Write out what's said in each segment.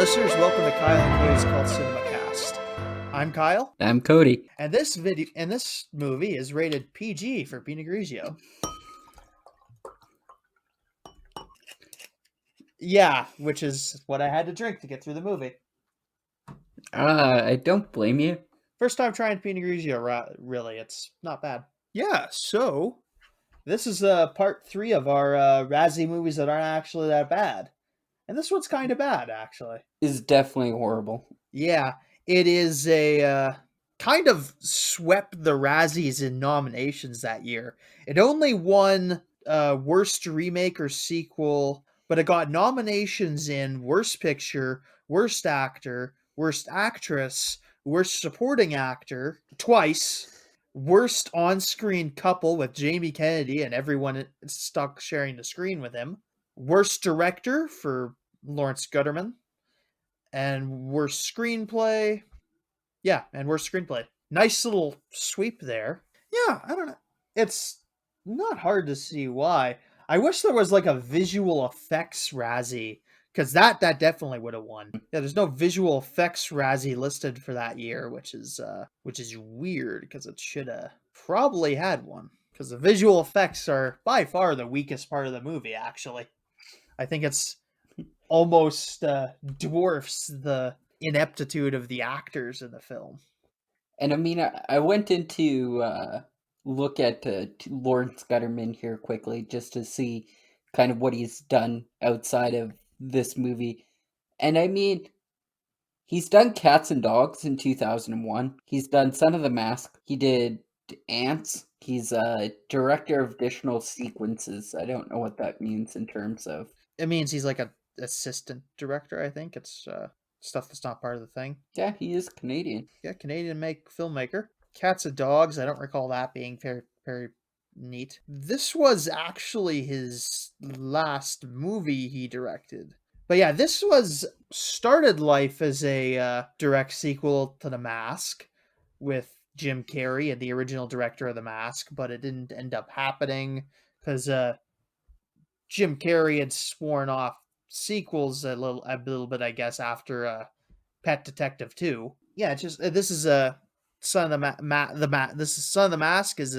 listeners, welcome to Kyle and Cody's called CinemaCast. I'm Kyle, I'm Cody. and this movie is rated PG for Pinot Grigio. Yeah, which is what I had to drink to get through the movie. I don't blame you. First time trying Pinot Grigio, really, it's not bad. Yeah, so this is part 3 of our Razzie movies that aren't actually that bad. And this one's kind of bad, actually. It's definitely horrible. Yeah, it is a kind of swept the Razzies in nominations that year. It only won Worst Remake or Sequel, but it got nominations in Worst Picture, Worst Actor, Worst Actress, Worst Supporting Actor twice, Worst On-Screen Couple with Jamie Kennedy and everyone stuck sharing the screen with him, Worst Director for Lawrence Gutterman, and worst screenplay. Yeah, and worst screenplay. Nice little sweep there. Yeah, I don't know. It's not hard to see why. I wish there was like a visual effects Razzie, because that definitely would have won. Yeah, there's no visual effects Razzie listed for that year, which is weird because it should have probably had one. Because the visual effects are by far the weakest part of the movie. Actually, I think it's almost dwarfs the ineptitude of the actors in the film. And I mean, I went into look at Lawrence Gutterman here quickly just to see kind of what he's done outside of this movie. And I mean, he's done Cats and Dogs in 2001. He's done Son of the Mask. He did Ants. He's a director of additional sequences. I don't know what that means in terms of... It means he's like a assistant director, I think. It's stuff that's not part of the thing. Yeah, he is Canadian. Yeah, Canadian filmmaker. Cats and Dogs, I don't recall that being very, very neat. This was actually his last movie he directed. But yeah, this was started life as a direct sequel to The Mask with Jim Carrey and the original director of The Mask, but it didn't end up happening because Jim Carrey had sworn off sequels a little bit, I guess, after Pet Detective 2. Yeah, it's just this is a Son of this is Son of the Mask is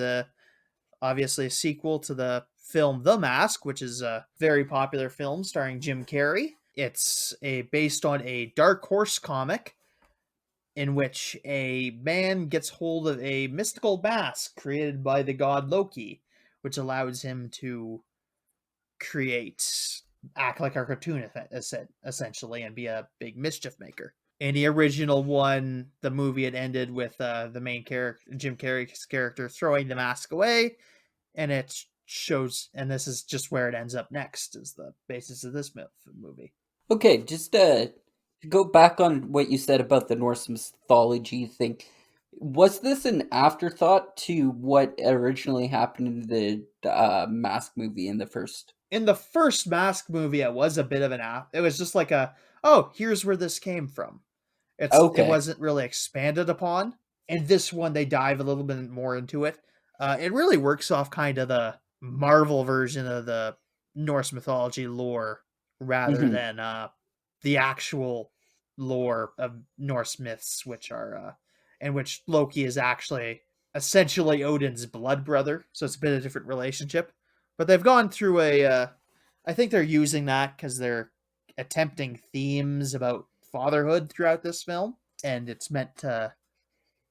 obviously a sequel to the film The Mask, which is a very popular film starring Jim Carrey. It's based on a Dark Horse comic in which a man gets hold of a mystical mask created by the god Loki, which allows him to act like a cartoon essentially and be a big mischief maker. In the original one, the movie had ended with the main character, Jim Carrey's character, throwing the mask away, and it shows, and this is just where it ends up next, is the basis of this movie. Okay, just to go back on what you said about the Norse mythology thing. Was this an afterthought to what originally happened in the Mask movie in the first? In the first Mask movie, it was a bit of it was just like oh, here's where this came from. It wasn't really expanded upon. In this one, they dive a little bit more into it. It really works off kind of the Marvel version of the Norse mythology lore rather than the actual lore of Norse myths, which are in which Loki is actually essentially Odin's blood brother. So it's a bit of a different relationship. But they've gone through I think they're using that because they're attempting themes about fatherhood throughout this film, and it's meant to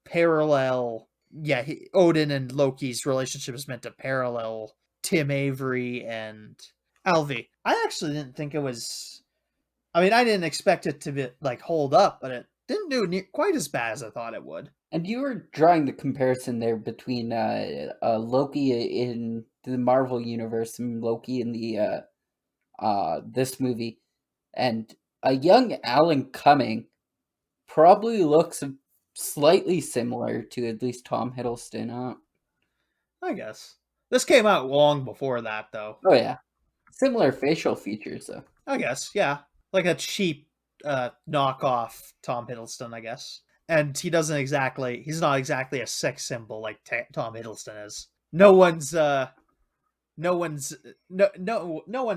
parallel. Yeah, Odin and Loki's relationship is meant to parallel Tim Avery and Alvi. I actually didn't think it was. I mean, I didn't expect it to be like hold up, but it didn't do quite as bad as I thought it would. And you were drawing the comparison there between Loki in the Marvel universe and Loki in the this movie, and a young Alan Cumming probably looks slightly similar to at least Tom Hiddleston. I guess this came out long before that, though. Oh yeah, similar facial features, though. I guess, yeah, like a cheap knockoff Tom Hiddleston, I guess. And he's not exactly a sex symbol like Tom Hiddleston is. No one's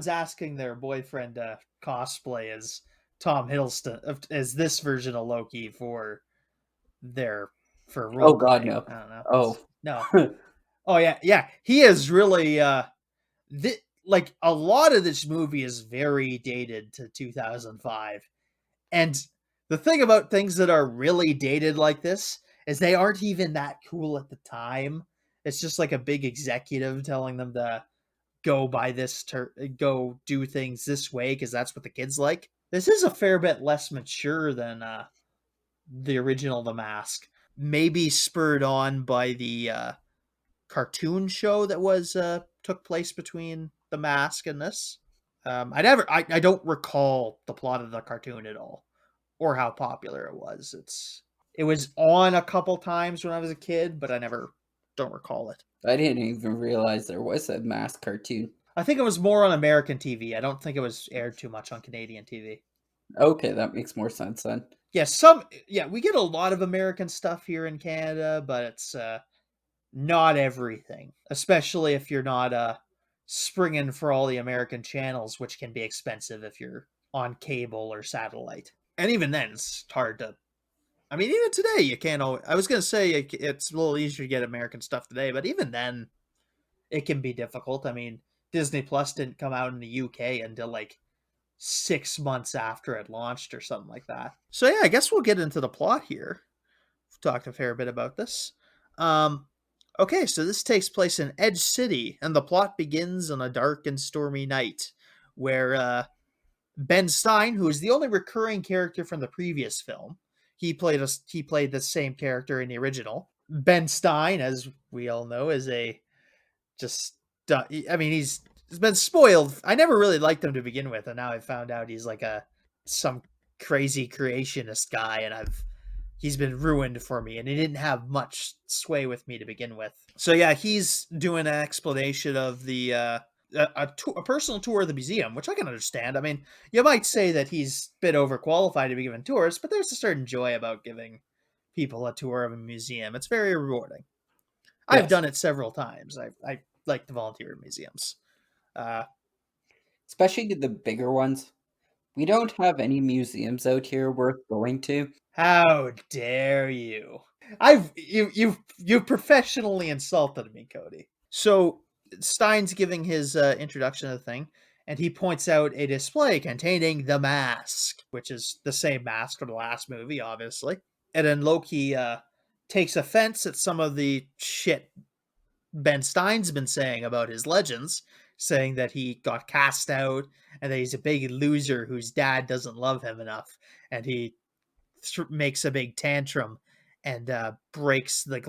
asking their boyfriend to cosplay as Tom Hiddleston as this version of Loki for Oh role God, play. no. I don't know. Oh. No. Oh yeah. He is really like a lot of this movie is very dated to 2005. And the thing about things that are really dated like this is they aren't even that cool at the time. It's just like a big executive telling them to go do things this way because that's what the kids like. This is a fair bit less mature than the original The Mask. Maybe spurred on by the cartoon show that was took place between The Mask and this. I don't recall the plot of the cartoon at all or how popular it was. It was on a couple times when I was a kid, but I never don't recall it. I didn't even realize there was a Mask cartoon. I think it was more on American TV. I don't think it was aired too much on Canadian TV. Okay, that makes more sense then. Yeah, we get a lot of American stuff here in Canada, but it's not everything, especially if you're not springing for all the American channels, which can be expensive if you're on cable or satellite. And even then, it's hard to. I mean, even today, you can't always. I was going to say it's a little easier to get American stuff today, but even then, it can be difficult. I mean, Disney Plus didn't come out in the UK until like 6 months after it launched or something like that. So yeah, I guess we'll get into the plot here. We've talked a fair bit about this. Okay, so this takes place in Edge City, and the plot begins on a dark and stormy night where Ben Stein, who is the only recurring character from the previous film, he played the same character in the original. Ben Stein, as we all know, is he's been spoiled. I never really liked him to begin with, and now I found out he's like some crazy creationist guy, and he's been ruined for me, and he didn't have much sway with me to begin with. So yeah, he's doing an explanation of the a personal tour of the museum, which I can understand. I mean, you might say that he's a bit overqualified to be given tours, but there's a certain joy about giving people a tour of a museum. It's very rewarding. I've Yes. done it several times. I like to volunteer in museums. Especially the bigger ones. We don't have any museums out here worth going to. How dare you? You've professionally insulted me, Cody. So Stein's giving his introduction to the thing, and he points out a display containing the mask, which is the same mask from the last movie, obviously. And then Loki takes offense at some of the shit Ben Stein's been saying about his legends, saying that he got cast out and that he's a big loser whose dad doesn't love him enough, and he makes a big tantrum and breaks the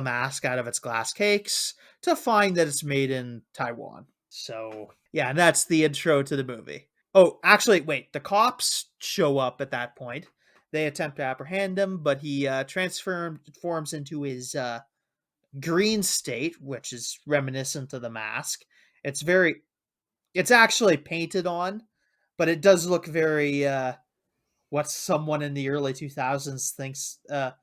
mask out of its glass cakes to find that it's made in Taiwan. So yeah, and that's the intro to the movie. Oh, actually, wait, the cops show up at that point. They attempt to apprehend him, but he transforms into his green state, which is reminiscent of the mask. It's actually painted on, but it does look very what someone in the early 2000s thinks no,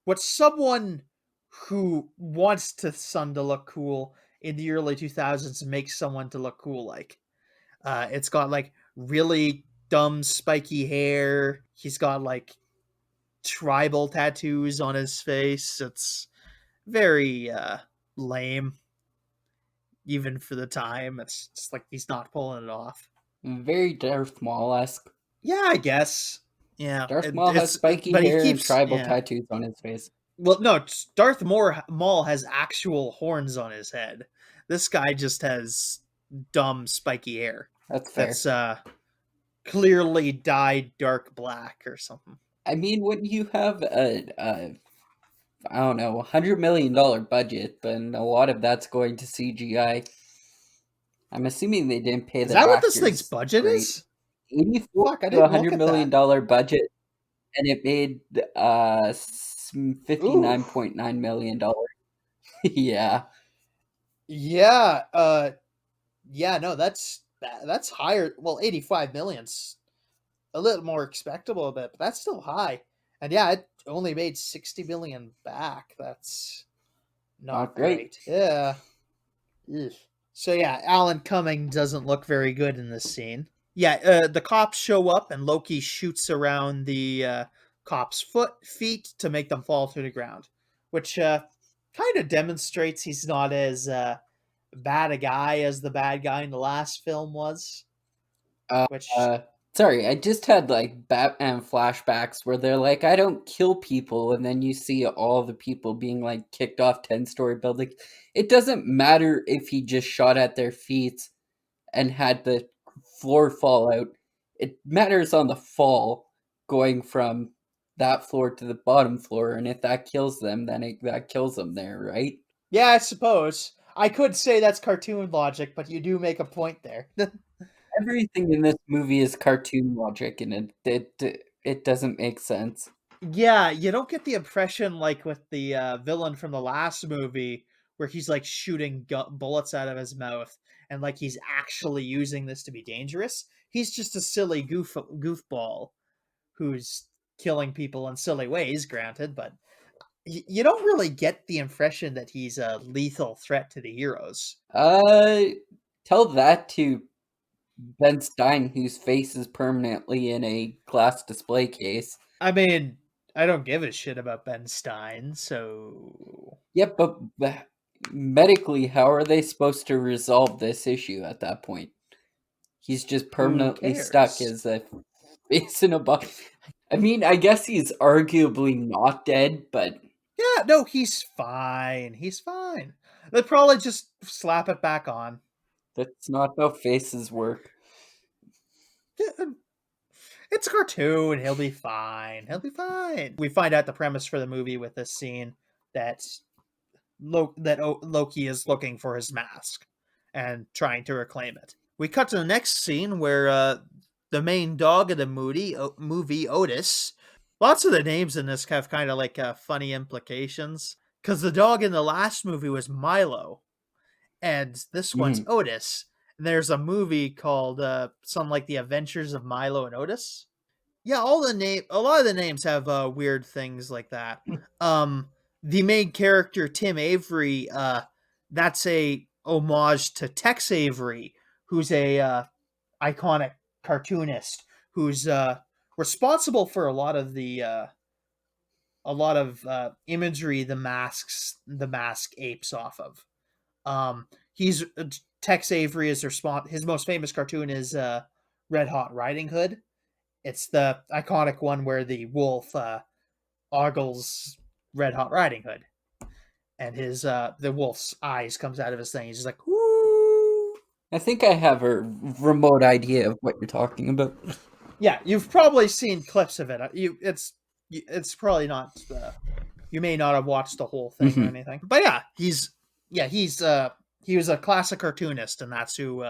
what someone who wants to son to look cool in the early 2000s makes someone to look cool like. It's got like really dumb spiky hair. He's got like tribal tattoos on his face. It's very lame even for the time. It's just like he's not pulling it off. Very Darth Maul-esque. Yeah, I guess. Yeah, Darth Maul has spiky hair and tribal tattoos on his face. Well, no, Darth Maul has actual horns on his head. This guy just has dumb spiky hair. That's fair. That's clearly dyed dark black or something. I mean, when you have I don't know, $100 million budget, but a lot of that's going to CGI. I'm assuming they didn't pay the actors. Is that what this thing's budget is? 84 to $100 million budget, and it made $59.9 million. Yeah. Yeah. No, that's higher. Well, 85 million's a little more expectable a bit, but that's still high. And yeah, it only made 60 million back. That's not great. Yeah. Ugh. So yeah, Alan Cumming doesn't look very good in this scene. Yeah, the cops show up and Loki shoots around the cops' feet to make them fall to the ground, which kind of demonstrates he's not as bad a guy as the bad guy in the last film was. Uh, Which, uh, Sorry, I just had like Batman flashbacks where they're like, I don't kill people, and then you see all the people being like kicked off 10-story buildings. It doesn't matter if he just shot at their feet and had the floor fall out. It matters on the fall going from that floor to the bottom floor, and if that kills them, then that kills them there, right? yeah, I suppose I could say that's cartoon logic, but you do make a point there. Everything in this movie is cartoon logic, and it doesn't make sense. Yeah, you don't get the impression like with the villain from the last movie where he's like shooting bullets out of his mouth and like he's actually using this to be dangerous. He's just a silly goofball who's killing people in silly ways, granted, but you don't really get the impression that he's a lethal threat to the heroes. Uh, Tell that to Ben Stein, whose face is permanently in a glass display case. I mean, I don't give a shit about Ben Stein, so Yep, but medically, how are they supposed to resolve this issue at that point? He's just who permanently stuck cares? as a face in a box. I mean, I guess he's arguably not dead, but Yeah, no, he's fine. He's fine. They'll probably just slap it back on. that's not how faces work. Yeah, it's a cartoon. He'll be fine. He'll be fine. We find out the premise for the movie with this scene that Loki is looking for his mask and trying to reclaim it. We cut to the next scene where the main dog of the movie Otis. Lots of the names in this have kind of like funny implications because the dog in the last movie was Milo, and this one's Mhm. Otis. And there's a movie called something like The Adventures of Milo and Otis. Yeah, a lot of the names have weird things like that. Um, the main character Tim Avery, that's a homage to Tex Avery, who's a iconic cartoonist who's responsible for a lot of imagery the mask apes off of. He's Tex Avery is his most famous cartoon is Red Hot Riding Hood. It's the iconic one where the wolf ogles Red Hot Riding Hood, and his the wolf's eyes comes out of his thing. He's just like, whoo. I think I have a remote idea of what you're talking about. Yeah, you've probably seen clips of it. It's probably not. You may not have watched the whole thing or Mhm. anything, but he was a classic cartoonist, and that's who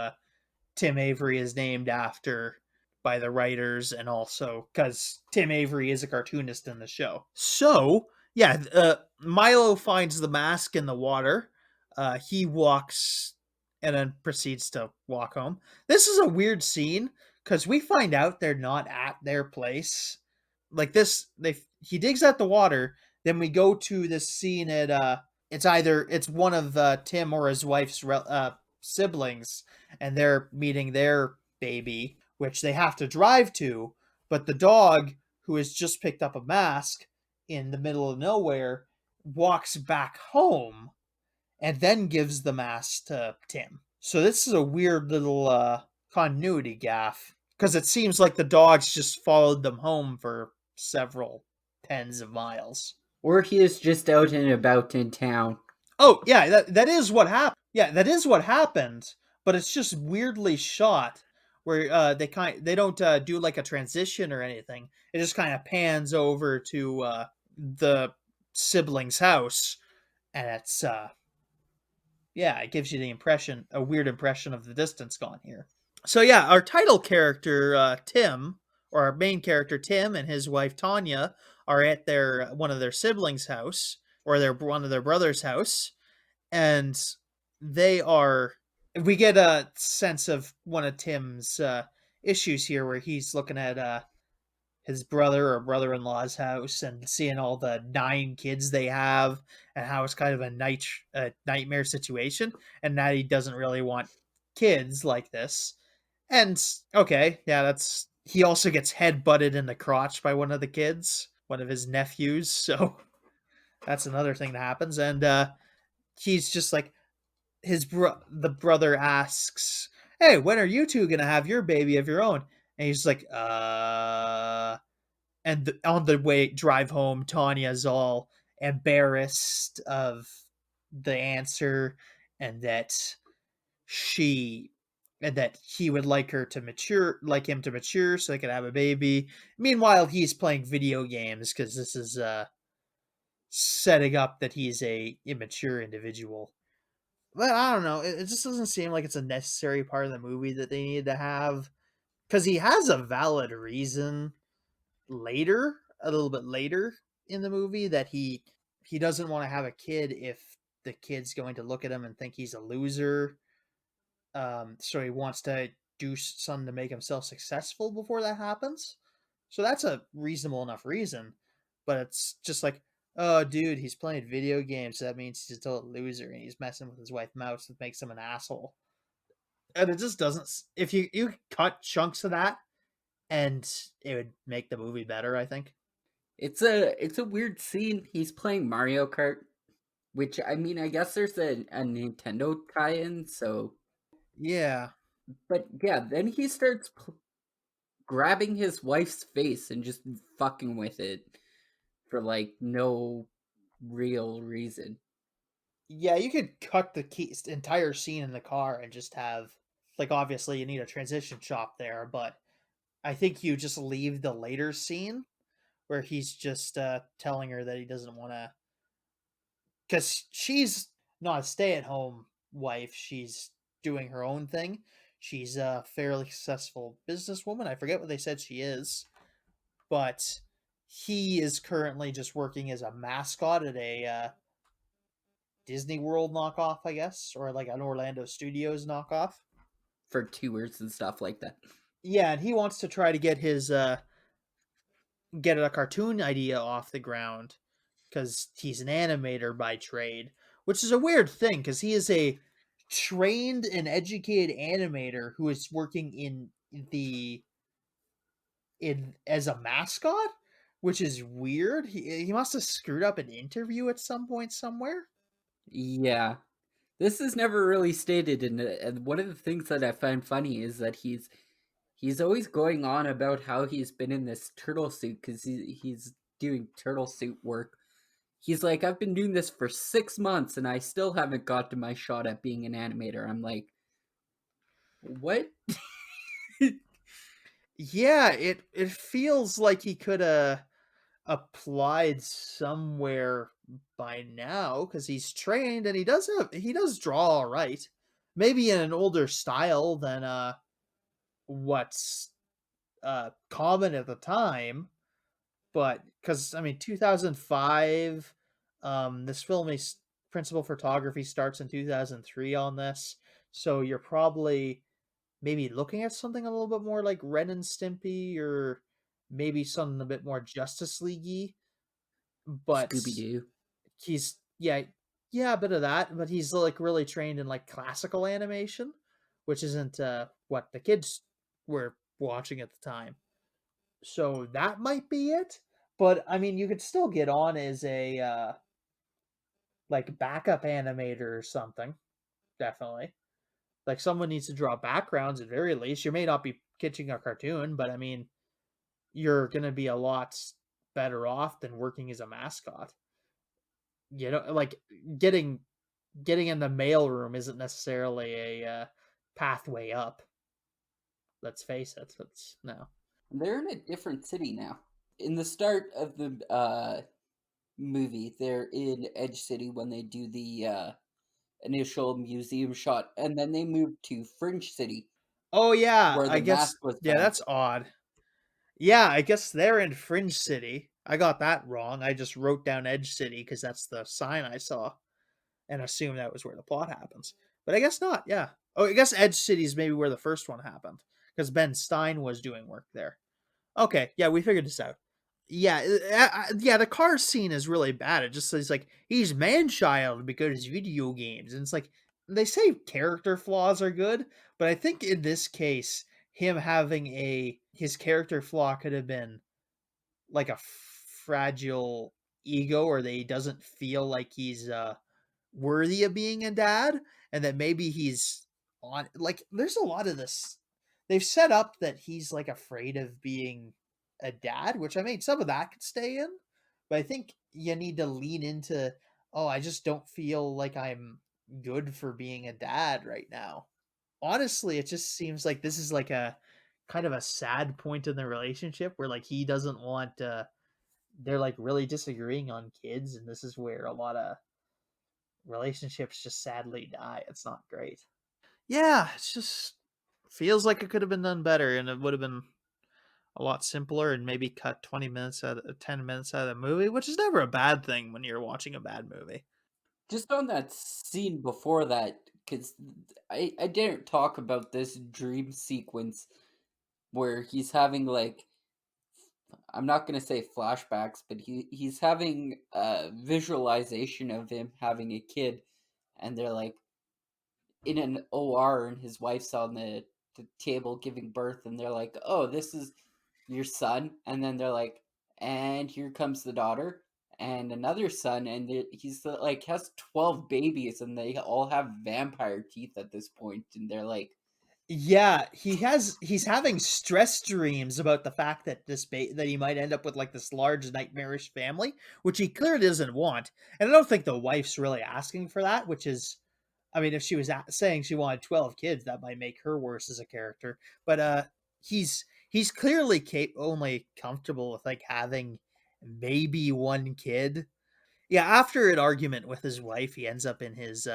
Tim Avery is named after by the writers, and also because Tim Avery is a cartoonist in the show. So, yeah, Milo finds the mask in the water. He walks and then proceeds to walk home. This is a weird scene because we find out they're not at their place. Like this, he digs out the water. Then we go to this scene at it's one of Tim or his wife's siblings, and they're meeting their baby, which they have to drive to. But the dog, who has just picked up a mask in the middle of nowhere, walks back home and then gives the mask to Tim. So this is a weird little continuity gaffe because it seems like the dogs just followed them home for several tens of miles. Or he is just out and about in town. Oh yeah, that is what happened. Yeah, that is what happened. But it's just weirdly shot, where they don't do like a transition or anything. It just kind of pans over to the sibling's house, and it's yeah, it gives you a weird impression of the distance gone here. So yeah, our title character Tim, or our main character Tim, and his wife Tanya are at their one of their siblings' house, or their one of their brother's house, and they are. We get a sense of one of Tim's issues here, where he's looking at his brother or brother-in-law's house and seeing all the 9 kids they have and how it's kind of a nightmare situation and that he doesn't really want kids like this. And okay, yeah, that's he also gets head butted in the crotch by one of the kids, one of his nephews, so that's another thing that happens. And he's just like the brother asks, "Hey, when are you two gonna have your baby of your own?" And he's like, And on the way drive home, Tanya's all embarrassed of the answer, and that she and that he would like him to mature, so they could have a baby. Meanwhile, he's playing video games because this is setting up that he's a immature individual. But I don't know. It just doesn't seem like it's a necessary part of the movie that they need to have because he has a valid reason later, a little bit later in the movie, that he doesn't want to have a kid if the kid's going to look at him and think he's a loser. So he wants to do something to make himself successful before that happens. So that's a reasonable enough reason. But it's just like, oh, dude, he's playing video games. So that means he's still a loser and he's messing with his wife Mouse, that makes him an asshole. And it just doesn't. If you cut chunks of that, and it would make the movie better, I think. It's a weird scene. He's playing Mario Kart, which I mean, I guess there's a Nintendo tie-in. So, Yeah. but yeah, then he starts grabbing his wife's face and just fucking with it for like no real reason. Yeah, you could cut the entire scene in the car and just have, like, obviously you need a transition shot there, but I think you just leave the later scene where he's just telling her that he doesn't want to, because she's not a stay-at-home wife. She's doing her own thing. She's a fairly successful businesswoman. I forget what they said she is, but he is currently just working as a mascot at a Disney World knockoff, I guess, or like an Orlando Studios knockoff. For tours and stuff like that. Yeah, and he wants to try to get a cartoon idea off the ground because he's an animator by trade, which is a weird thing because he is a trained and educated animator who is working the in as a mascot, which is weird. He must have screwed up an interview at some point somewhere. Yeah. This is never really stated, and one of the things that I find funny is that he's always going on about how he's been in this turtle suit because he's doing turtle suit work. He's like, I've been doing this for 6 months and I still haven't got to my shot at being an animator. I'm like, what? Yeah, it feels like he could have applied somewhere by now because he's trained and he does draw all right. Maybe in an older style than what's common at the time, but because I mean 2005, this film is principal photography starts in 2003 on this, so you're probably maybe looking at something a little bit more like Ren and Stimpy, or maybe something a bit more Justice League-y, but Scooby Doo. he's yeah, a bit of that, but he's like really trained in like classical animation, which isn't what the kids were watching at the time. So that might be it. But I mean, you could still get on as a like backup animator or something. Definitely. Like someone needs to draw backgrounds at very least. You may not be catching a cartoon, but I mean, you're gonna be a lot better off than working as a mascot. You know, like getting getting in the mailroom isn't necessarily a pathway up. Let's face it. That's no. They're in a different city now. In the start of the movie, they're in Edge City when they do the initial museum shot, and then they move to Fringe City Oh yeah, where I the guess mask was yeah, found. that's odd. Yeah, I guess they're in Fringe City. I got that wrong. I just wrote down Edge City because that's the sign I saw and assumed that was where the plot happens. But I guess not. Yeah. Oh, I guess Edge City is maybe where the first one happened because Ben Stein was doing work there. Okay, yeah, we figured this out. Yeah, yeah, the car scene is really bad. It just says like he's man-child because video games, and it's like they say character flaws are good, but I think in this case, him having a his character flaw could have been like a fragile ego, or that he doesn't feel like he's worthy of being a dad, and that maybe he's on like there's a lot of this. They've set up that he's like afraid of being a dad, which I mean some of that could stay in, but I think you need to lean into, oh, I just don't feel like I'm good for being a dad right now. Honestly, it just seems like this is like a kind of a sad point in the relationship where like he doesn't want they're like really disagreeing on kids, and this is where a lot of relationships just sadly die. It's not great. Yeah, it's just feels like it could have been done better, and it would have been a lot simpler, and maybe cut 10 minutes out of the movie, which is never a bad thing when you're watching a bad movie. Just on that scene before that, because I didn't talk about this dream sequence where he's having like, I'm not gonna say flashbacks, but he's having a visualization of him having a kid, and they're like in an OR, and his wife's on the table giving birth, and they're like, "Oh, this is your son," and then they're like, "And here comes the daughter." And another son, and he's like has 12 babies, and they all have vampire teeth at this point, and they're like, Yeah, he's having stress dreams about the fact that that he might end up with like this large nightmarish family, which he clearly doesn't want. And I don't think the wife's really asking for that, which is, I mean, if she was saying she wanted 12 kids, that might make her worse as a character. But he's clearly only comfortable with like having maybe one kid. Yeah, after an argument with his wife, he ends up in his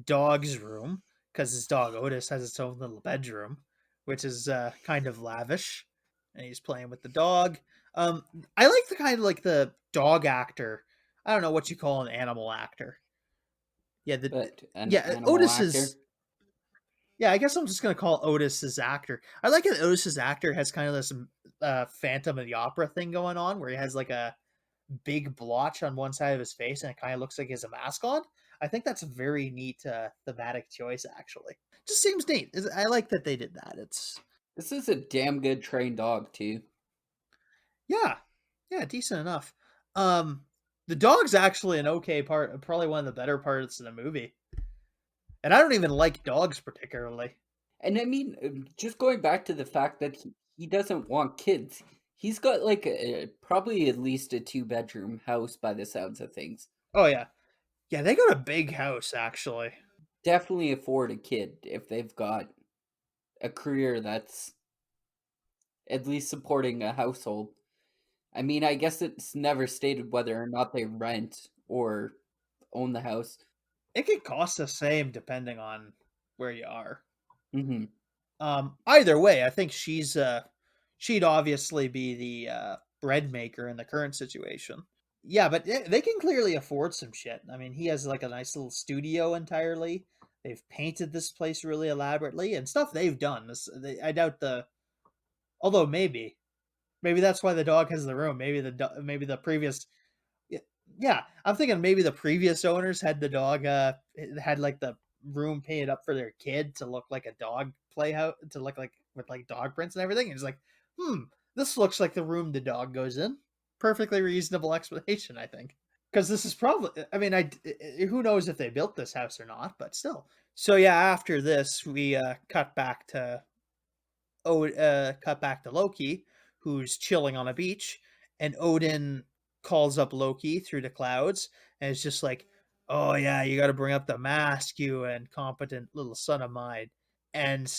dog's room because his dog Otis has its own little bedroom, which is kind of lavish, and he's playing with the dog. Um, I like the kind of like the dog actor. I don't know what you call an animal actor. Yeah, "But an yeah, animal Otis actor." is. Yeah, I guess I'm just gonna call Otis his actor. I like that Otis's actor has kind of this Phantom of the Opera thing going on, where he has like a big blotch on one side of his face, and it kind of looks like he has a mask on. I think that's a very neat thematic choice, actually. Just seems neat. I like that they did that. It's This is a damn good trained dog too. yeah, yeah, decent enough. The dog's actually an okay part, probably one of the better parts of the movie. And I don't even like dogs particularly. And I mean, just going back to the fact that he doesn't want kids. He's got like probably at least a two-bedroom house by the sounds of things. Oh yeah, yeah, they got a big house actually. Definitely afford a kid if they've got a career that's at least supporting a household. I mean, I guess it's never stated whether or not they rent or own the house. It could cost the same depending on where you are. Hmm. Either way, I think she'd obviously be the bread maker in the current situation. Yeah, but they can clearly afford some shit. I mean, he has like a nice little studio entirely. They've painted this place really elaborately and stuff they've done. I doubt although maybe that's why the dog has the room. Maybe the previous yeah, yeah, I'm thinking maybe the previous owners had the dog had like the room painted up for their kid to look like a dog playhouse, to look like with like dog prints and everything. And it's like, this looks like the room the dog goes in. Perfectly reasonable explanation, I think. Because this is probably, I mean, who knows if they built this house or not, but still. So yeah, after this, we cut back to Loki, who's chilling on a beach, and Odin calls up Loki through the clouds, and it's just like, "Oh yeah, you got to bring up the mask, you incompetent little son of mine." And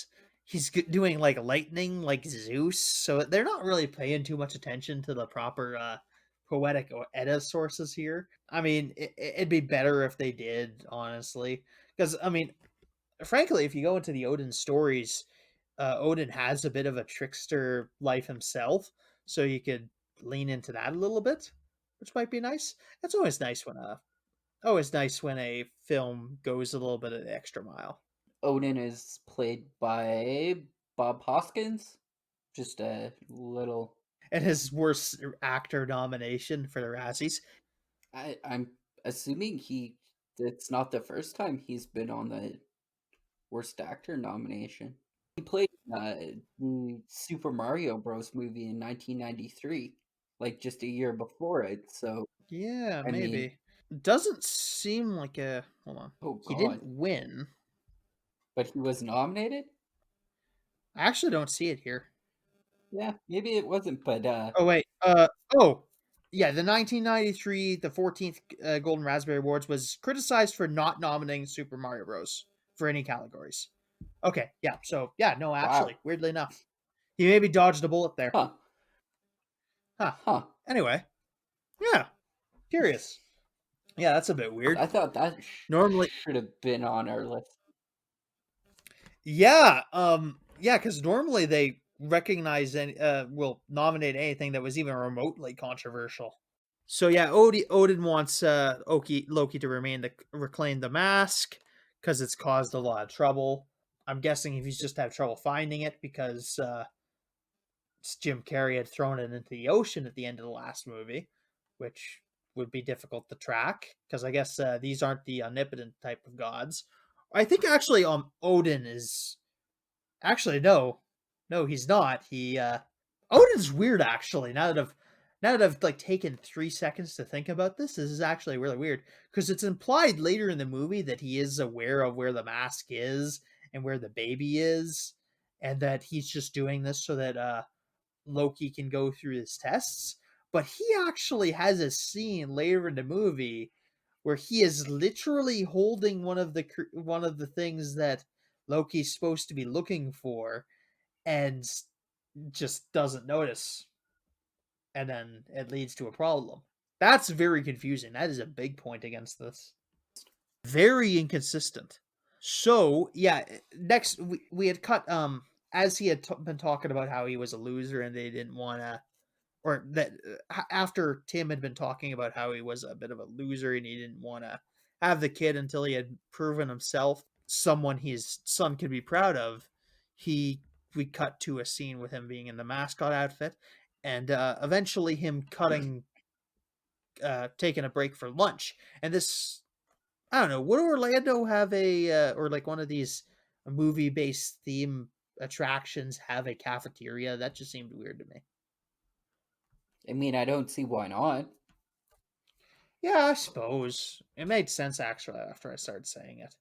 he's doing like lightning, like Zeus. So they're not really paying too much attention to the proper poetic or Edda sources here. I mean, it'd be better if they did, honestly, because I mean, frankly, if you go into the Odin stories, Odin has a bit of a trickster life himself, so you could lean into that a little bit, which might be nice. It's always nice when a film goes a little bit of the extra mile. Odin is played by Bob Hoskins. just a little. And his worst actor nomination for the Razzies. I'm assuming it's not the first time he's been on the worst actor nomination. He played the Super Mario Bros. Movie in 1993, like just a year before it. So, Yeah, I mean, maybe. Doesn't seem like a. Hold on. oh He god, didn't win. but he was nominated. I actually don't see it here. Yeah, maybe it wasn't, but Oh wait. Oh, yeah. The 1993, the 14th Golden Raspberry Awards was criticized for not nominating Super Mario Bros. For any categories. Okay. Yeah. So yeah. No, wow, actually, weirdly enough, he maybe dodged a bullet there. huh, Huh. huh. Anyway. Yeah. Curious. Yeah, that's a bit weird. I thought that Normally, should have been on our list. yeah, yeah, because normally they recognize and will nominate anything that was even remotely controversial. So yeah, Odin wants Loki to reclaim the mask because it's caused a lot of trouble. I'm guessing if he's just had trouble finding it because Jim Carrey had thrown it into the ocean at the end of the last movie, which would be difficult to track because I guess these aren't the omnipotent type of gods. I think actually, Odin is actually no, he's not. Odin's weird actually. Now that I've like taken 3 seconds to think about this is actually really weird because it's implied later in the movie that he is aware of where the mask is and where the baby is, and that he's just doing this so that Loki can go through his tests. But he actually has a scene later in the movie where he is literally holding one of the things that Loki's supposed to be looking for and just doesn't notice, and then it leads to a problem. That's very confusing. That is a big point against this. Very inconsistent. So yeah, next we had cut as he had been talking about how he was a loser and they didn't want to, or that after Tim had been talking about how he was a bit of a loser and he didn't want to have the kid until he had proven himself someone his son could be proud of. He We cut to a scene with him being in the mascot outfit, and eventually him taking a break for lunch. And this, I don't know, would Orlando have or like one of these movie based theme attractions have a cafeteria? That just seemed weird to me. I mean, I don't see why not. Yeah, I suppose it made sense actually after I started saying it.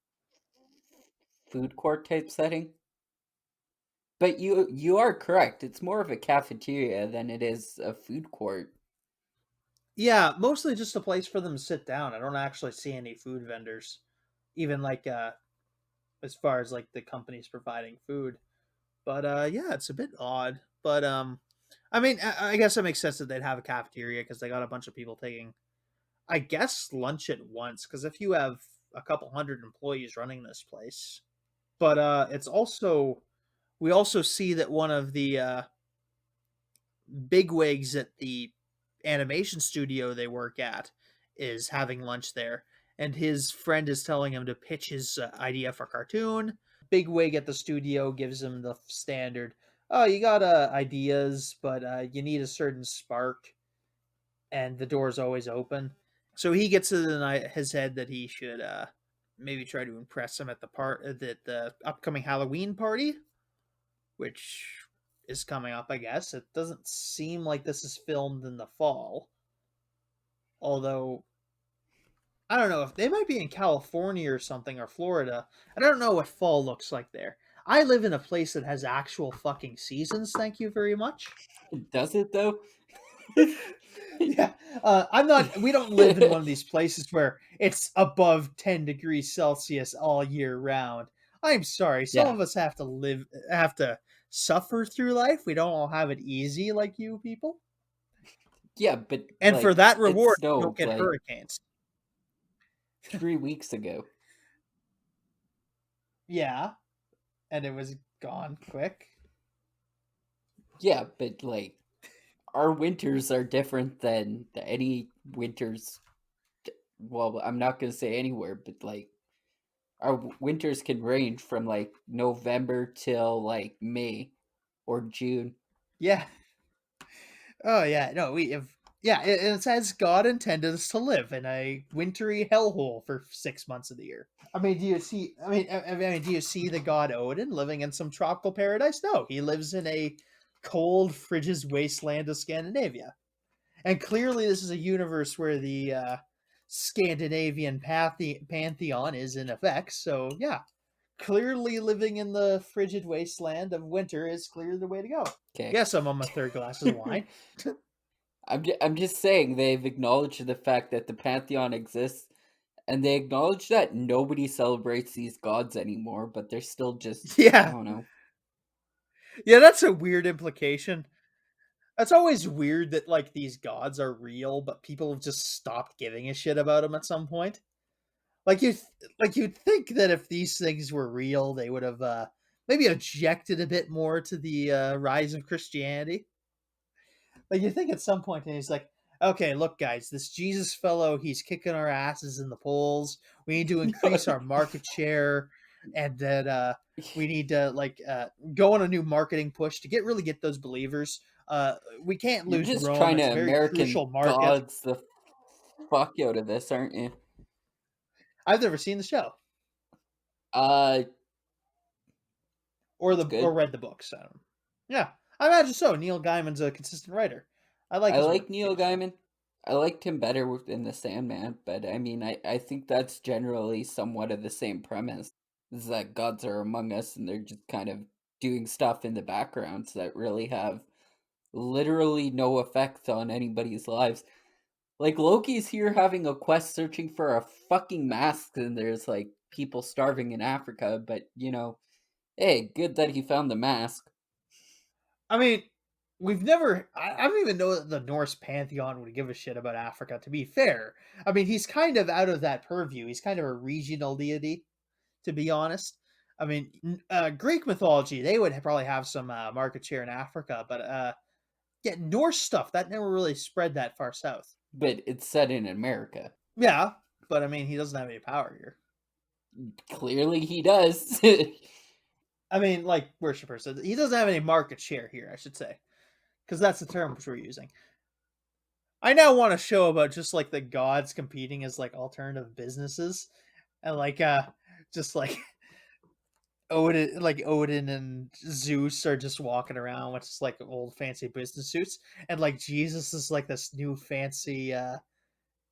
Food court type setting. But you are correct. It's more of a cafeteria than it is a food court. Yeah, mostly just a place for them to sit down. I don't actually see any food vendors, even like as far as like the companies providing food. But yeah, it's a bit odd. But I mean, I guess it makes sense that they'd have a cafeteria because they got a bunch of people taking, I guess, lunch at once. Because if you have a couple hundred employees running this place, but it's also we also see that one of the bigwigs at the animation studio they work at is having lunch there, and his friend is telling him to pitch his idea for cartoon. Bigwig at the studio gives him the standard, "Oh, you got ideas, but you need a certain spark, and the door's always open." So he gets it in his head that he should maybe try to impress him at the upcoming Halloween party, which is coming up, I guess. It doesn't seem like this is filmed in the fall. Although, I don't know if they might be in California or something or Florida. I don't know what fall looks like there. I live in a place that has actual fucking seasons, thank you very much. Does it though? Yeah, we don't live in one of these places where it's above 10 degrees Celsius all year round. I'm sorry, some Yeah. of us have to suffer through life. We don't all have it easy like you people. Yeah, but And for like that it reward, you don't snowed get like hurricanes. 3 weeks ago. Yeah, and it was gone quick. Yeah, but like our winters are different than any winters. Well, I'm not gonna say anywhere, but like our winters can range from like November till like May or June. Yeah. Oh yeah. No, we have. Yeah, it says God intended us to live in a wintry hellhole for 6 months of the year. I mean, do you see? I mean, do you see the god Odin living in some tropical paradise? No, he lives in a cold, frigid wasteland of Scandinavia. And clearly, this is a universe where the Scandinavian pantheon is in effect. So, yeah, clearly living in the frigid wasteland of winter is clearly the way to go. Okay. Yes, I'm on my third glass of wine. I'm just saying they've acknowledged the fact that the pantheon exists, and they acknowledge that nobody celebrates these gods anymore, but they're still just, I Yeah, don't know. yeah, that's a weird implication. That's always weird that like these gods are real, but people have just stopped giving a shit about them at some point. Like you'd think that if these things were real, they would have maybe objected a bit more to the rise of Christianity. Like you think at some point, and he's like, "Okay, look, guys, this Jesus fellow, he's kicking our asses in the polls. We need to increase our market share, and that we need to go on a new marketing push to really get those believers. We can't You're lose just Rome. trying It's to a very American crucial market. gods the fuck out of this, aren't you? I've never seen the show Uh, or it's good. read the books. I don't. Yeah, I imagine so. Neil Gaiman's a consistent writer. I like I his work like Neil occasionally. Gaiman. I liked him better in The Sandman, but I mean, I think that's generally somewhat of the same premise. Is that gods are among us and they're just kind of doing stuff in the backgrounds that really have literally no effect on anybody's lives. Like, Loki's here having a quest searching for a fucking mask, and there's like people starving in Africa, but hey, good that he found the mask. I mean, we've never. I don't even know that the Norse pantheon would give a shit about Africa. To be fair, I mean, he's kind of out of that purview. He's kind of a regional deity, to be honest. I mean, Greek mythology, they would probably have some market share in Africa, but yeah, Norse stuff that never really spread that far south. But it's set in America. Yeah, but I mean, he doesn't have any power here. Clearly he does. I mean, like worshippers, he doesn't have any market share here. I should say, because that's the term which we're using. I now want a show about just like the gods competing as like alternative businesses, and just like Odin and Zeus are just walking around with just like old fancy business suits, and like Jesus is like this new fancy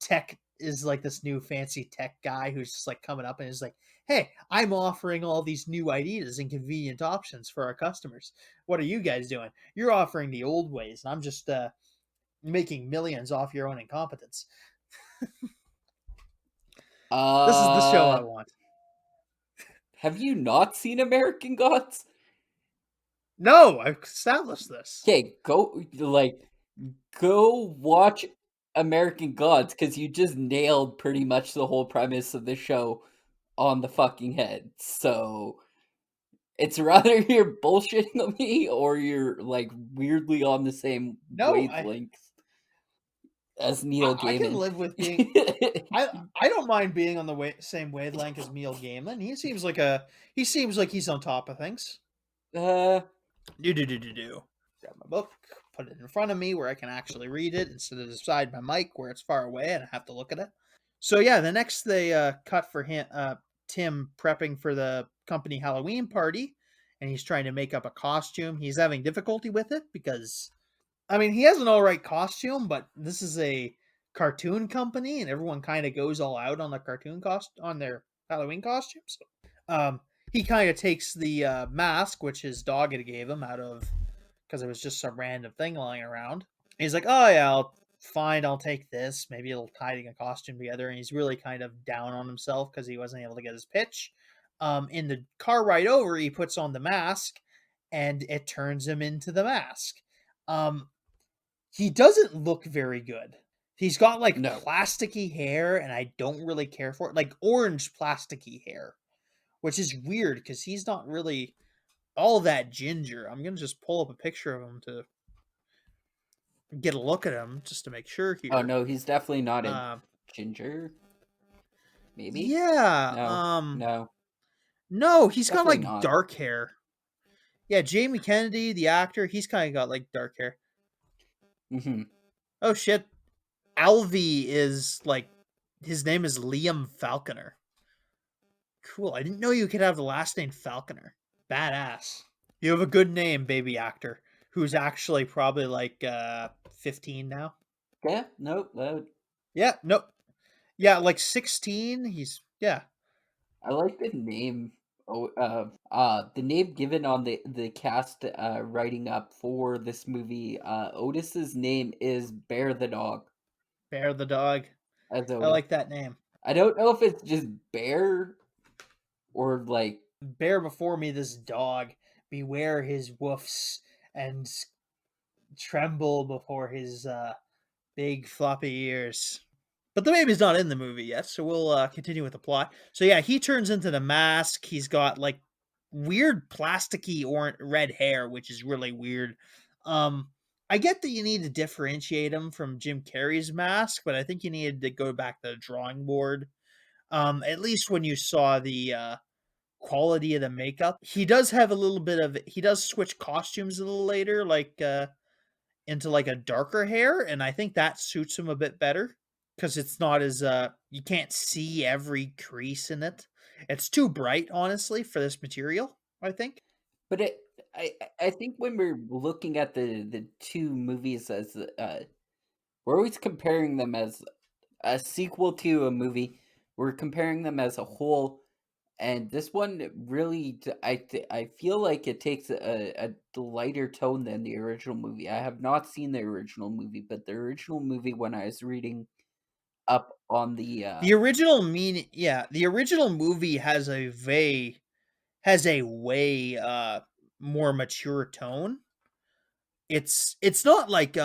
tech guy who's just like coming up and is like, "Hey, I'm offering all these new ideas and convenient options for our customers. What are you guys doing? You're offering the old ways, and I'm just making millions off your own incompetence." This is the show I uh want. have you not seen American Gods? No, I've established this. Okay, go watch American Gods, because you just nailed pretty much the whole premise of the show on the fucking head. So it's rather you're bullshitting me or you're like weirdly on the same No, wavelength as Neil I can Gaiman. live with being. I don't mind being on the same wavelength as Neil Gaiman. He seems like he's on top of things. uh Do. Grab my book, put it in front of me where I can actually read it instead of beside my mic where it's far away and I have to look at it. So yeah, the next they cut for him, Tim prepping for the company Halloween party, and he's trying to make up a costume. He's having difficulty with it because, I mean, he has an all right costume, but this is a cartoon company, and everyone kind of goes all out on the on their Halloween costumes. Um, he kind of takes the mask, which his dog had gave him out of because it was just some random thing lying around. He's like, "Oh yeah, I'll take this. Maybe it'll tie a costume together." And he's really kind of down on himself because he wasn't able to get his pitch. In the car ride over, he puts on the mask, and it turns him into the mask. Um, he doesn't look very good. He's got like no. plasticky hair, and I don't really care for it. Like orange plasticky hair, which is weird because he's not really all that ginger. I'm gonna just pull up a picture of him to get a look at him just to make sure Oh here. no, he's definitely not a Uh, ginger. Maybe? yeah. No. No. No, he's got Definitely like not. dark hair. Yeah, Jamie Kennedy, the actor, he's kind of got like dark hair. Hmm. Oh shit, Alvy is like his name is Liam Falconer. Cool. I didn't know you could have the last name Falconer. Badass. You have a good name, baby actor, who's actually probably like 15 now. Yeah, no, Yeah, no. Yeah, like 16. He's yeah. I like the name. Oh, the name given on the cast writing up for this movie. Otis's name is Bear the dog, Bear the dog. as I Otis. like that name. I don't know if it's just Bear or like. Bear before me this dog. Beware his woofs and tremble before his big floppy ears. But the baby's not in the movie yet, so we'll continue with the plot. So yeah, he turns into the mask. He's got like weird plasticky or red hair, which is really weird. Um, I get that you need to differentiate him from Jim Carrey's mask, but I think you needed to go back to the drawing board. At least when you saw the quality of the makeup, he does have a little bit of. He does switch costumes a little later, like into like a darker hair, and I think that suits him a bit better because it's not as you can't see every crease in it. It's too bright, honestly, for this material, I think. But I think when we're looking at the two movies as we're always comparing them as a sequel to a movie. We're comparing them as a whole, and this one really, I feel like it takes a lighter tone than the original movie. I have not seen the original movie, but the original movie, when I was reading up on the The original movie has a way more mature tone. It's not like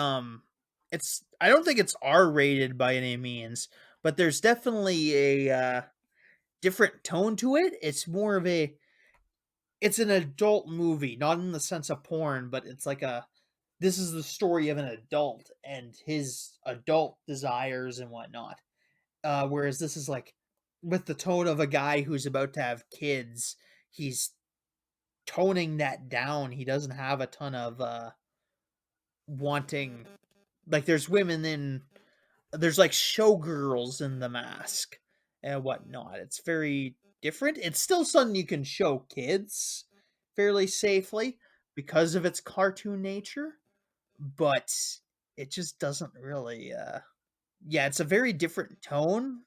it's I don't think it's R rated by any means, but there's definitely a different tone to it. It's more of a it's an adult movie, not in the sense of porn, but it's like a this is the story of an adult and his adult desires and whatnot. Whereas this is like with the tone of a guy who's about to have kids, he's toning that down. He doesn't have a ton of wanting like there's like showgirls in the mask and whatnot. It's very different. It's still something you can show kids fairly safely because of its cartoon nature, but it just doesn't really yeah, it's a very different tone.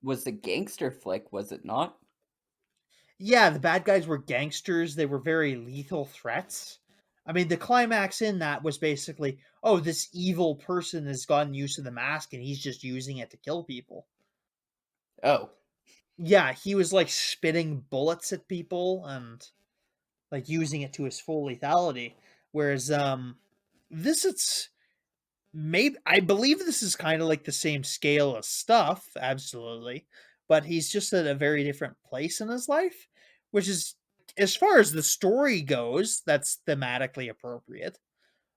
was a gangster flick, was it not? Yeah, the bad guys were gangsters. They were very lethal threats. I mean, the climax in that was basically, oh, this evil person has gotten used to the mask and he's just using it to kill people. Oh, Yeah, he was like spitting bullets at people and like using it to his full lethality. Whereas this it's maybe I believe this is kind of like the same scale of stuff, absolutely, but he's just at a very different place in his life, which is as far as the story goes, that's thematically appropriate.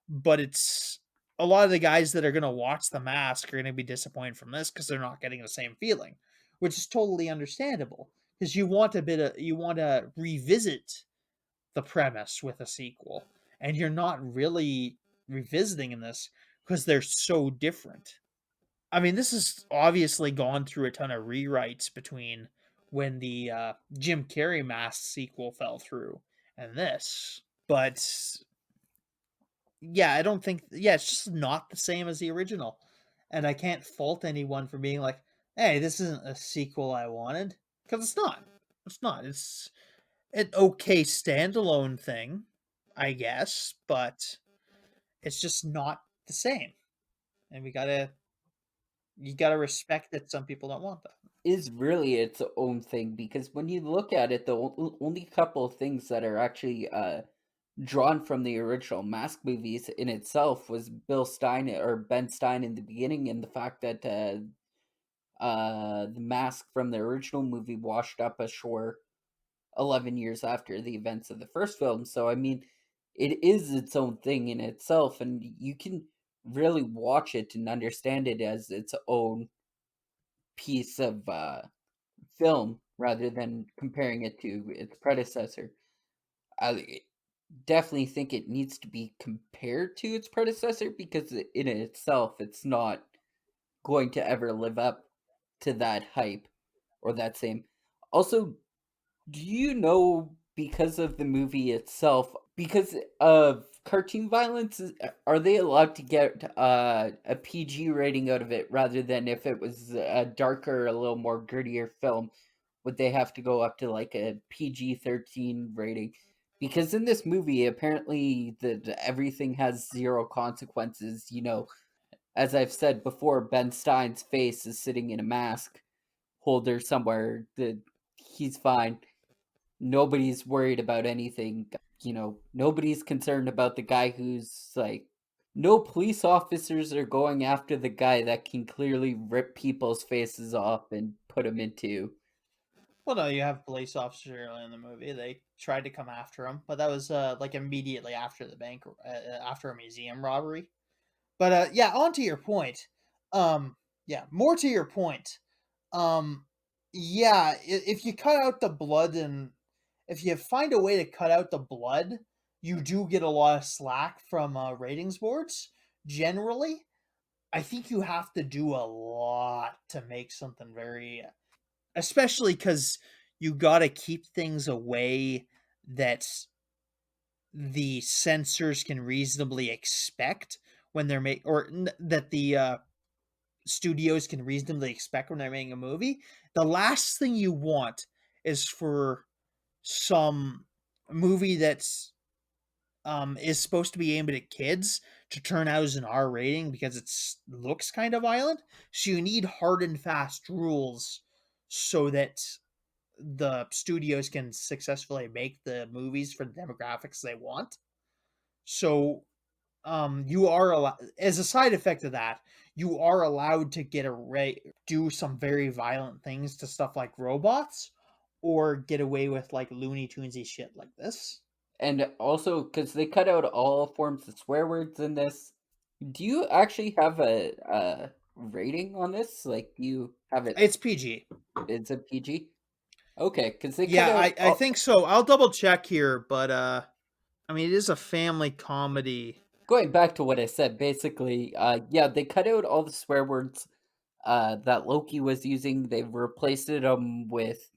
But it's a lot of the guys that are going to watch The Mask are going to be disappointed from this because they're not getting the same feeling, which is totally understandable because you want to revisit the premise with a sequel, and you're not really revisiting in this because they're so different. I mean, this has obviously gone through a ton of rewrites between when the Jim Carrey Mask sequel fell through and this, but yeah, I don't think yeah, it's just not the same as the original. And I can't fault anyone for being like, "Hey, this isn't a sequel I wanted." Cuz it's not. It's not. It's an okay standalone thing, I guess, but it's just not the same. And we got to you got to respect that some people don't want that. is really its own thing, because when you look at it, the only couple of things that are actually drawn from the original Mask movies in itself was Bill Stein or Ben Stein in the beginning, and the fact that the Mask from the original movie washed up ashore 11 years after the events of the first film. So I mean, it is its own thing in itself, and you can really watch it and understand it as its own piece of film rather than comparing it to its predecessor. definitely think it needs to be compared to its predecessor because in itself, it's not going to ever live up to that hype or that same. Also, do you know because of the movie itself, because of cartoon violence, are they allowed to get a PG rating out of it rather than if it was a darker, a little more grittier film? Would they have to go up to like a PG-13 rating? Because in this movie, apparently everything has zero consequences. As I've said before, Ben Stein's face is sitting in a mask holder somewhere. He's fine. Nobody's worried about anything. Nobody's concerned about the guy who's like, no police officers are going after the guy that can clearly rip people's faces off and put them into. Well, no, you have police officers early in the movie. They tried to come after him, but that was like immediately after the bank, after a museum robbery. But yeah, on to your point. Yeah, more to your point. Um, yeah, if you cut out the blood and if you find a way to cut out the blood, you do get a lot of slack from ratings boards. Generally, I think you have to do a lot to make something very, especially because you got to keep things away that the censors can reasonably expect when they're that the studios can reasonably expect when they're making a movie. The last thing you want is for some movie that's is supposed to be aimed at kids to turn out as an R rating because it looks kind of violent. So you need hard and fast rules so that the studios can successfully make the movies for the demographics they want. So you are allowed, as a side effect of that, you are allowed to get do some very violent things to stuff like robots, or get away with like Looney Tunesy shit like this. And also, because they cut out all forms of swear words in this, do you actually have a rating on this? Like, do you have it? It's PG. It's a PG. Okay, because they cut Yeah, out I think so. I'll double check here, but I mean it is a family comedy. going back to what I said. Basically, yeah, they cut out all the swear words that Loki was using. They replaced them with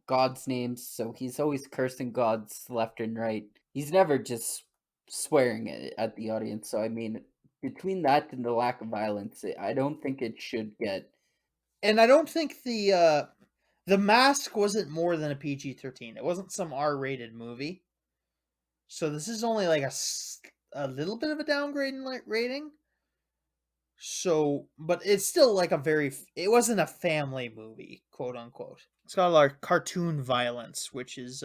gods' names, so he's always cursing gods left and right. He's never just swearing at the audience. So I mean, between that and the lack of violence, I don't think it should get. And I don't think the Mask wasn't more than a PG-13. It wasn't some R-rated movie. So this is only like a little bit of a downgrade in rating. So, but it's still like it wasn't a family movie, quote unquote. It's got a lot of cartoon violence, which is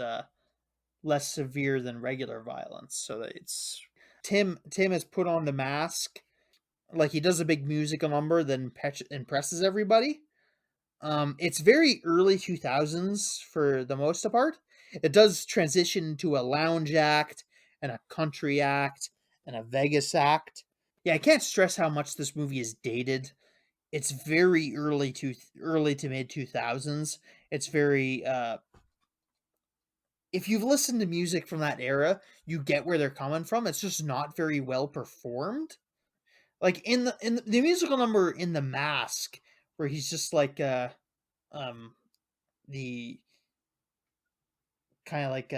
less severe than regular violence. So that it's Tim has put on the mask, like he does a big musical number, then impresses everybody. It's very early 2000s for the most part. It does transition to a lounge act and a country act and a Vegas act. Yeah, I can't stress how much this movie is dated. It's very early to mid 2000s. It's very if you've listened to music from that era, you get where they're coming from. It's just not very well performed. Like in the musical number in The Mask, where he's just like um the kind of like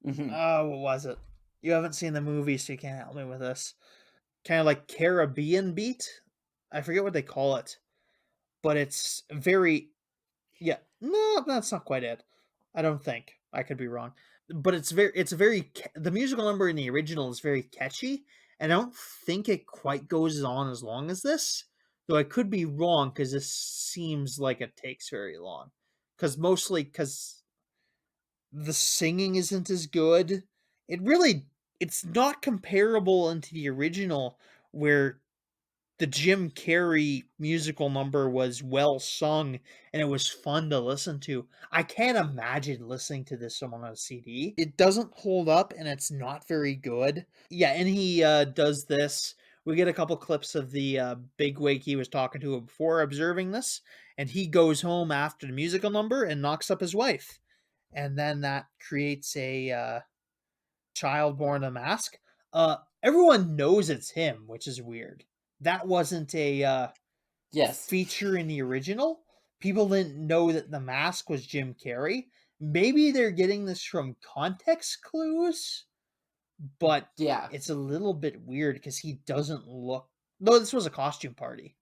Mhm. oh, what was it? You haven't seen the movie, so you can't help me with this. Kind of like Caribbean beat. I forget what they call it, but it's very yeah. No, that's not quite it. I don't think. I could be wrong. But the musical number in the original is very catchy, and I don't think it quite goes on as long as this. Though I could be wrong because this seems like it takes very long. Because the singing isn't as good. It's not comparable into the original where the Jim Carrey musical number was well sung and it was fun to listen to. I can't imagine listening to this on a CD. It doesn't hold up and it's not very good. Yeah, and he does this. We get a couple clips of the bigwig he was talking to before observing this, and he goes home after the musical number and knocks up his wife, and then that creates child born a mask. Everyone knows it's him, which is weird. That wasn't a Yes. feature in the original. People didn't know that the mask was Jim Carrey. Maybe they're getting this from context clues, but Yeah. it's a little bit weird because he doesn't look. No, this was a costume party.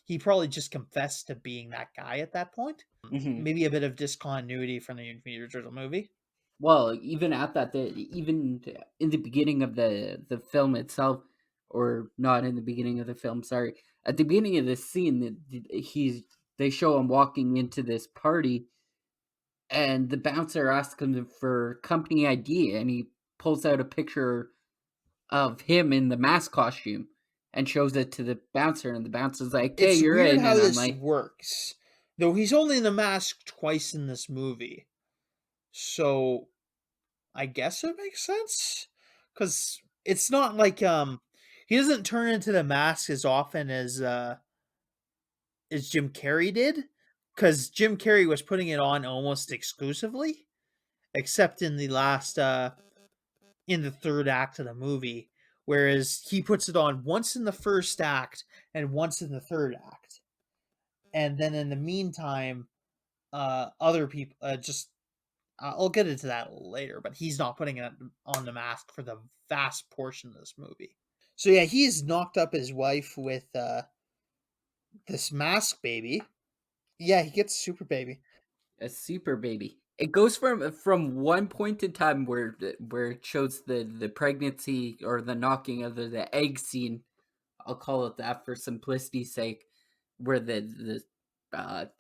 He probably just confessed to being that guy at that point. Hmm. Maybe a bit of discontinuity from the original movie. Well, even at that, even in the beginning of the film itself, or not in the beginning of the film, sorry, at the beginning of this scene, they show him walking into this party, and the bouncer asks him for company ID, and he pulls out a picture of him in the mask costume and shows it to the bouncer, and the bouncer's like, "Hey, It's you're weird in," how and I'm this like, works. Though he's only in the mask twice in this movie. So I guess it makes sense. Cause it's not like he doesn't turn into the mask as often as Jim Carrey did. Cause Jim Carrey was putting it on almost exclusively. Except in the last in the third act of the movie. Whereas he puts it on once in the first act and once in the third act. And then in the meantime, other people just I'll get into that later, but he's not putting it on the mask for the vast portion of this movie. So yeah, he's knocked up his wife with this mask baby. Yeah, he gets super baby. a super baby. It goes from one point in time where it shows the pregnancy or the knocking of the egg scene. I'll call it that for simplicity's sake, where the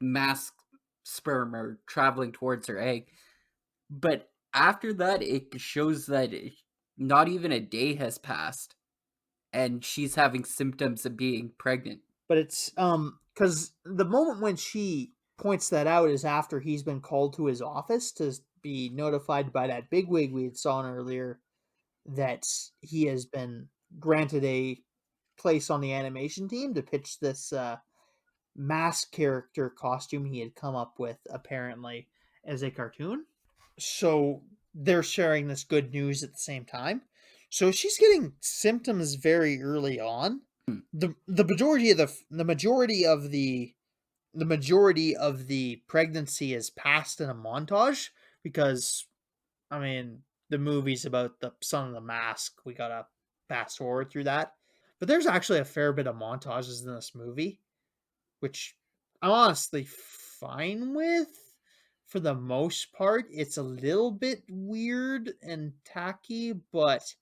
mask sperm are traveling towards her egg. But after that, it shows that not even a day has passed, and she's having symptoms of being pregnant. But it's because the moment when she points that out is after he's been called to his office to be notified by that bigwig we had saw earlier that he has been granted a place on the animation team to pitch this mask character costume he had come up with apparently as a cartoon. So they're sharing this good news at the same time. So she's getting symptoms very early on. Hmm. The majority of the pregnancy is passed in a montage because I mean the movie's about the son of the mask. We gotta fast forward through that. But there's actually a fair bit of montages in this movie, which I'm honestly fine with for the most part. It's a little bit weird and tacky, but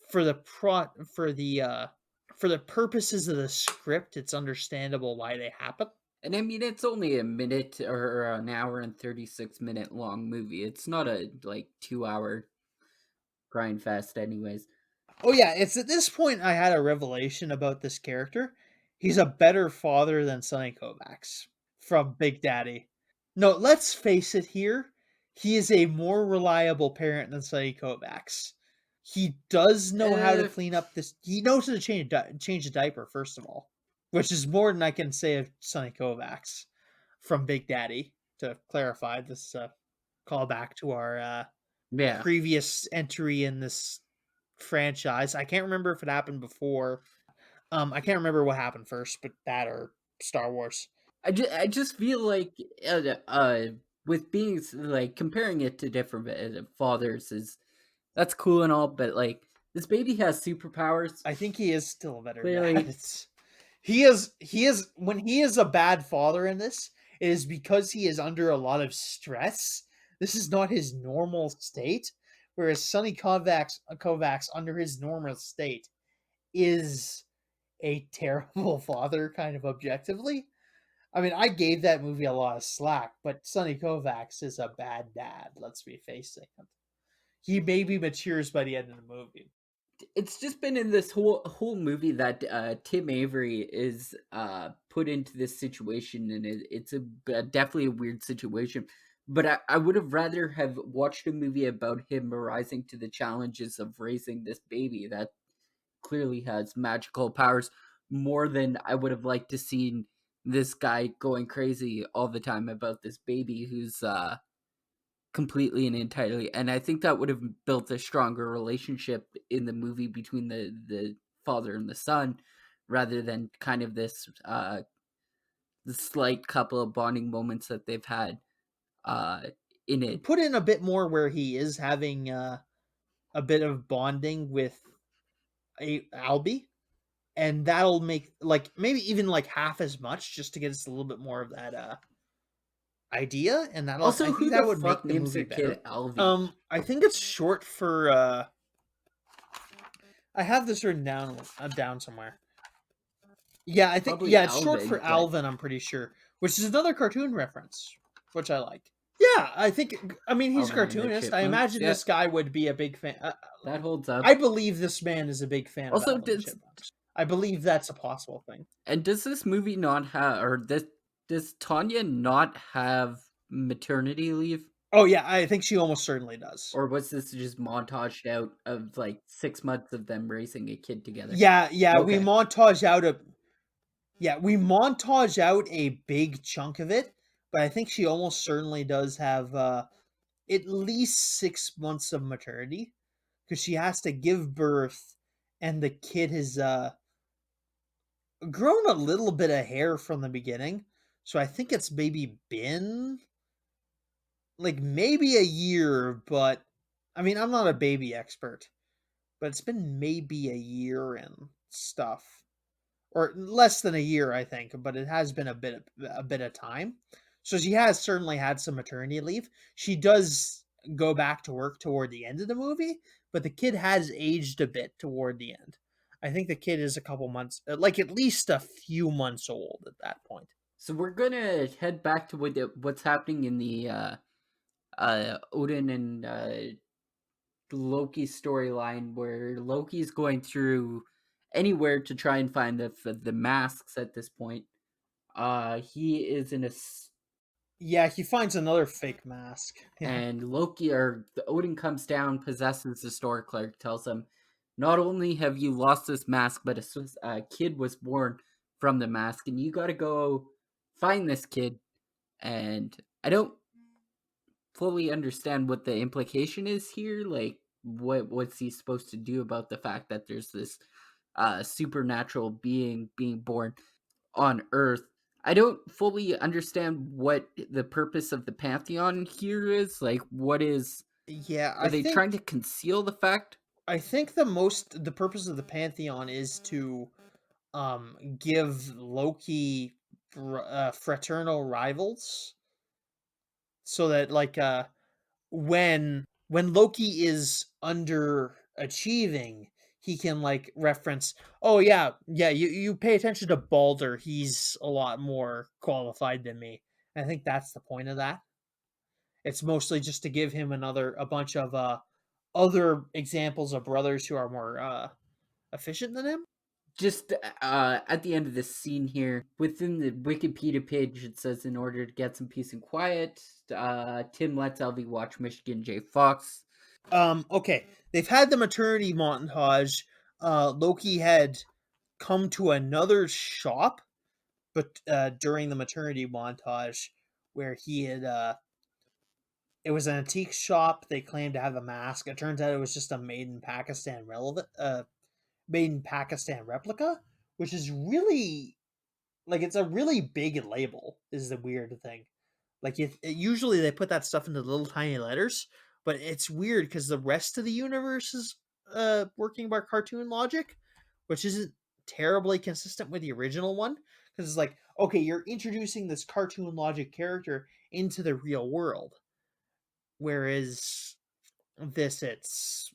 for the for the purposes of the script, it's understandable why they happen. And I mean, it's only a minute or an hour and 36-minute long movie. It's not a like 2 hour grind fest, anyways. Oh yeah, it's at this point I had a revelation about this character. He's a better father than Sonny Kovacs from Big Daddy. No, let's face it here. He is a more reliable parent than Sonny Kovacs. He does know how to Uh, clean up this. He knows how to change a diaper first of all, which is more than I can say of Sonny Kovacs from Big Daddy. To clarify, this callback to our yeah. previous entry in this franchise. I can't remember if it happened before. I can't remember what happened first, but that or Star Wars. I just feel like with being like comparing it to different fathers is that's cool and all, but like this baby has superpowers. I think he is still a better dad. Clearly, It's he is when he is a bad father in this, it is because he is under a lot of stress. This is not his normal state. Whereas Sonny Kovacs under his normal state is a terrible father, kind of objectively. I mean, I gave that movie a lot of slack, but Sonny Kovacs is a bad dad. Let's be facing it. He maybe matures by the end of the movie. it's just been in this whole movie that Tim Avery is put into this situation, and it's definitely a weird situation. But I would have rather have watched a movie about him rising to the challenges of raising this baby that clearly has magical powers more than I would have liked to seen this guy going crazy all the time about this baby who's completely and entirely, and I think that would have built a stronger relationship in the movie between the father and the son, rather than kind of this the slight couple of bonding moments that they've had uh in it. Put in a bit more where he is having a bit of bonding with Albie, and that'll make like maybe even like half as much just to get us a little bit more of that idea, and that'll I Also, think who the that would fuck make the names movie their better. kid Alvy? I think it's short for I have this written down somewhere. Yeah, I think Probably yeah, it's short Alvin, for but Alvin, I'm pretty sure, which is another cartoon reference, which I like. Yeah, I think I mean he's a Alvin and the cartoonist. I Chipmunks. imagine Yeah, this guy would be a big fan. that holds up. I believe this man is a big fan of Also, Alvin and the Chipmunks. I believe that's a possible thing. does this movie not have, or does Tanya not have maternity leave? Oh yeah, I think she almost certainly does. Or was this just montaged out of like 6 months of them raising a kid together? Yeah, Okay. we montage out a big chunk of it, but I think she almost certainly does have at least 6 months of maternity because she has to give birth, and the kid has grown a little bit of hair from the beginning. So I think it's maybe been like maybe a year, but I mean, I'm not a baby expert, but it's been maybe a year and stuff, or less than a year, I think. But it has been a bit of time. So she has certainly had some maternity leave. She does go back to work toward the end of the movie, but the kid has aged a bit toward the end. I think the kid is a couple months, like at least a few months old at that point. So we're gonna head back to what's happening in the Odin and Loki storyline, where Loki's going through anywhere to try and find the masks at this point. He is in a Yeah, he finds another fake mask. Yeah. and Loki or the Odin comes down, possesses the store clerk, tells him, "Not only have you lost this mask, but a kid was born from the mask, and you got to go find this kid." And I don't fully understand what the implication is here. Like, what's he supposed to do about the fact that there's this supernatural being being born on Earth? I don't fully understand what the purpose of the pantheon here is. Like, what is Yeah, are they trying to conceal the fact? I think the purpose of the pantheon is to give Loki fraternal rivals, so that like when Loki is underachieving, he can like reference, oh yeah, you pay attention to Balder, he's a lot more qualified than me. I think that's the point of that. It's mostly just to give him a bunch of other examples of brothers who are more efficient than him. Just at the end of this scene here, within the Wikipedia page, it says in order to get some peace and quiet, Tim lets Elvie watch Michigan J. Fox. Okay, they've had the maternity montage. Loki had come to another shop, but during the maternity montage, where he had it was an antique shop. They claimed to have a mask. It turns out it was just a made in Pakistan replica, which is really like it's a really big label. Is the weird thing. Like usually they put that stuff into little tiny letters, but it's weird because the rest of the universe is working by cartoon logic, which isn't terribly consistent with the original one. Because it's like, okay, you're introducing this cartoon logic character into the real world, whereas it's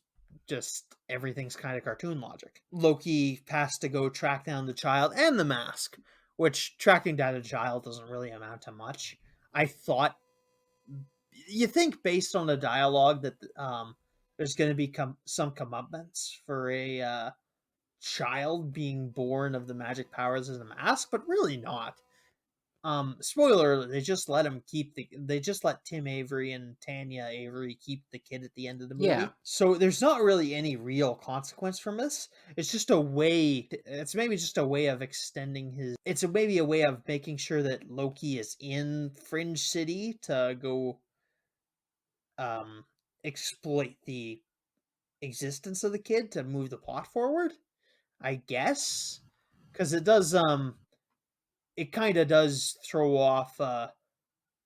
just everything's kind of cartoon logic. Loki has to go track down the child and the mask, which tracking down the child doesn't really amount to much. I thought you think based on the dialogue that there's going to be some comeuppance for a child being born of the magic powers of the mask, but really not. Spoiler alert, they just let Tim Avery and Tanya Avery keep the kid at the end of the movie. Yeah. So there's not really any real consequence from this. It's maybe just a way of extending maybe a way of making sure that Loki is in Fringe City to go exploit the existence of the kid to move the plot forward, I guess, because it kind of does throw off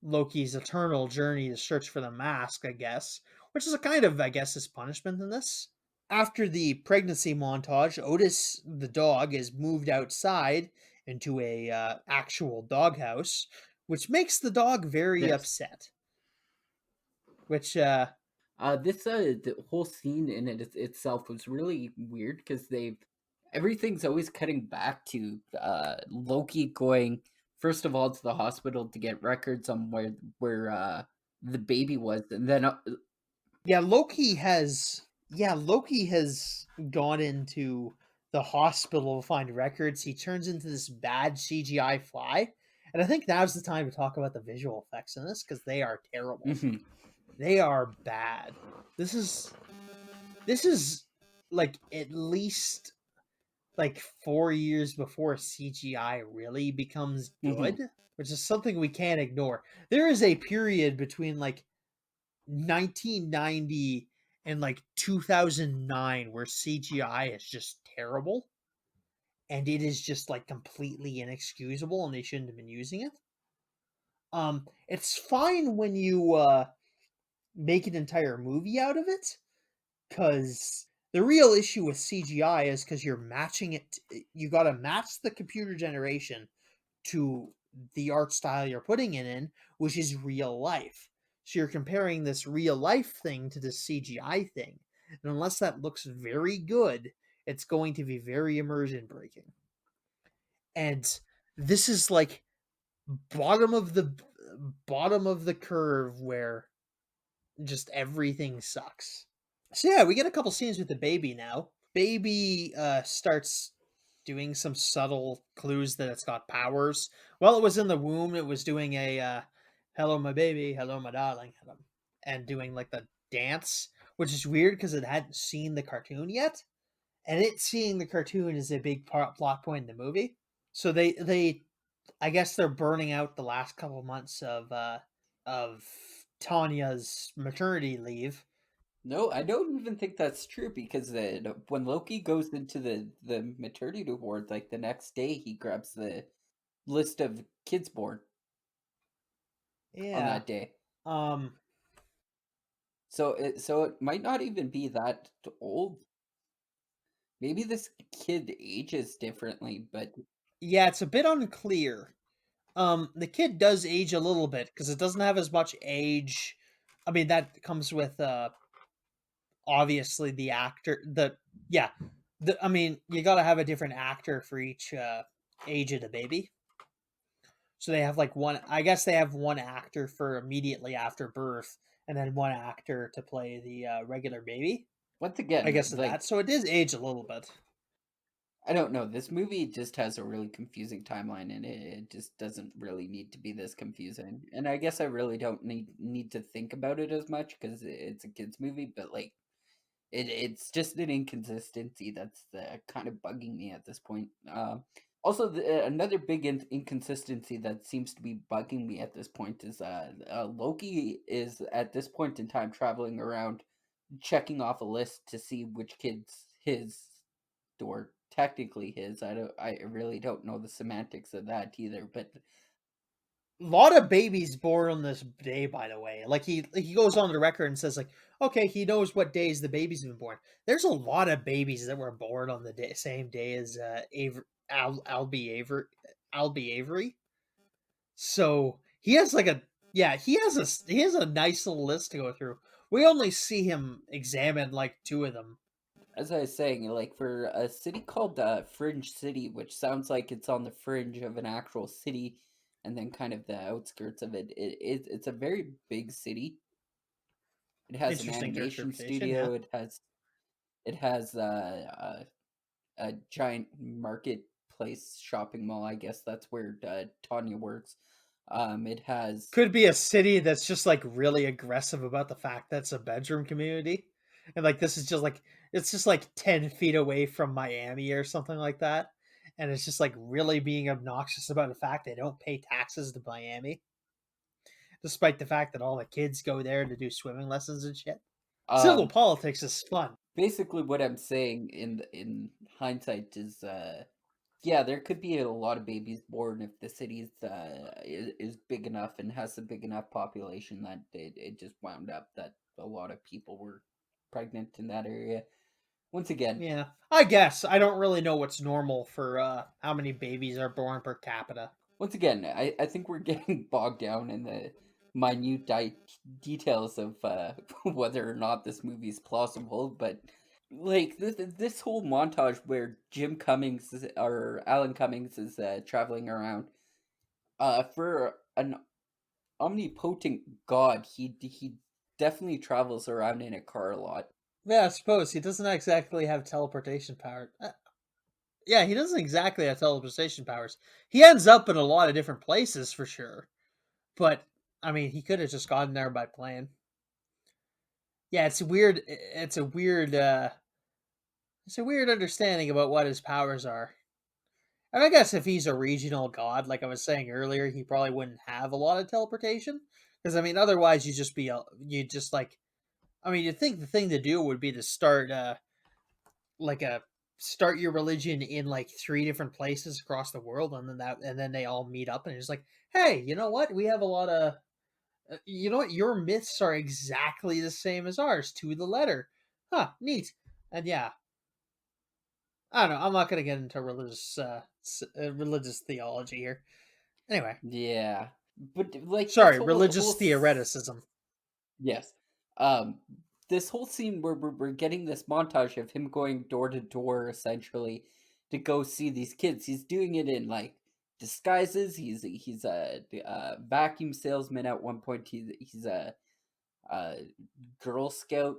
Loki's eternal journey to search for the mask, I guess, which is a kind of, I guess, his punishment in this. After the pregnancy montage, Otis the dog is moved outside into a actual doghouse, which makes the dog very Yes. upset. Which This the whole scene in itself was really weird because everything's always cutting back to Loki going first of all to the hospital to get records on where the baby was, and then Loki has gone into the hospital to find records. He turns into this bad CGI fly. And I think now's the time to talk about the visual effects in this because they are terrible. Mhm. They are bad. This is like at least like 4 years before CGI really becomes good, which is something we can't ignore. There is a period between like 1990 and like 2009 where CGI is just terrible and it is just like completely inexcusable and they shouldn't have been using it. It's fine when you make an entire movie out of it, because the real issue with CGI is because you're matching it. You got to match the computer generation to the art style you're putting it in, which is real life. So you're comparing this real life thing to this CGI thing. And unless that looks very good, it's going to be very immersion breaking. And this is like bottom of the bottom of the curve where just everything sucks. So yeah, we get a couple scenes with the baby now. Baby starts doing some subtle clues that it's got powers. While it was in the womb, it was doing a hello my baby, hello my darling, hello, and doing like the dance, which is weird because it hadn't seen the cartoon yet. And it seeing the cartoon is a big plot point in the movie. So they I guess they're burning out the last couple months of Tanya's maternity leave. No, I don't even think that's true because when Loki goes into the maternity ward, like the next day, he grabs the list of kids born on Yeah. that day. Um So it might not even be that old. Maybe this kid ages differently, but yeah, it's a bit unclear. The kid does age a little bit because it doesn't have as much age. I mean, that comes with obviously the actor. I mean, you got to have a different actor for each age of the baby. So they have like one. I guess they have one actor for immediately after birth, and then one actor to play the regular baby. once I again, guess like that. So it does age a little bit. I don't know. This movie just has a really confusing timeline, and it just doesn't really need to be this confusing. And I guess I really don't need to think about it as much because it's a kids movie. But like, it's just an inconsistency that's kind of bugging me at this point. Also, another big inconsistency that seems to be bugging me at this point is Loki is at this point in time traveling around, checking off a list to see which kids his or technically his. I really don't know the semantics of that either. But A lot of babies born on this day, by the way. Like he goes on the record and says like, okay, he knows what days the babies have been born. There's a lot of babies that were born on the same day as Albie Avery. So he has like a he has a nice little list to go through. We only see him examine like two of them. as I was saying, like for a city called Fringe City, which sounds like it's on the fringe of an actual city, and then kind of the outskirts of it's a very big city. It has an Interesting animation interpretation, yeah. studio. It has a giant marketplace shopping mall. I guess that's where Tanya works. It has Could be a city that's just like really aggressive about the fact that it's a bedroom community. And like this is just like it's just like 10 feet away from Miami or something like that. And it's just like really being obnoxious about the fact they don't pay taxes to Miami. despite the fact that all the kids go there to do swimming lessons and shit. Civil Um, politics is fun. basically, what I'm saying in hindsight is, yeah, there could be a lot of babies born if the city's is big enough and has a big enough population that it just wound up that a lot of people were pregnant in that area. Once again, Yeah, I guess I don't really know what's normal for how many babies are born per capita. I think we're getting bogged down in the minute details of whether or not this movie is plausible, but like this whole montage where Jim Cummings or Alan Cummings is traveling around, for an omnipotent god, he definitely travels around in a car a lot. Yeah, I suppose he doesn't exactly have teleportation power. Yeah, he doesn't exactly have teleportation powers. He ends up in a lot of different places for sure. But I mean, he could have just gotten there by plane. Yeah, it's weird. It's a weird understanding about what his powers are. And I guess if he's a regional god, like I was saying earlier, he probably wouldn't have a lot of teleportation. Because I mean, otherwise you just like, I mean, you'd think the thing to do would be to start like a start your religion in like three different places across the world, and then they all meet up and it's like, hey, you know what? We have a lot of you know what? Your myths are exactly the same as ours to the letter. Huh, neat. And yeah, I don't know. I'm not going to get into religious theology here. Anyway, Yeah, but like this sorry, whole religious theoreticism. yes. Um, this whole scene where we're getting this montage of him going door to door essentially to go see these kids. He's doing it in like disguises. He's a vacuum salesman at one point. He's a Girl Scout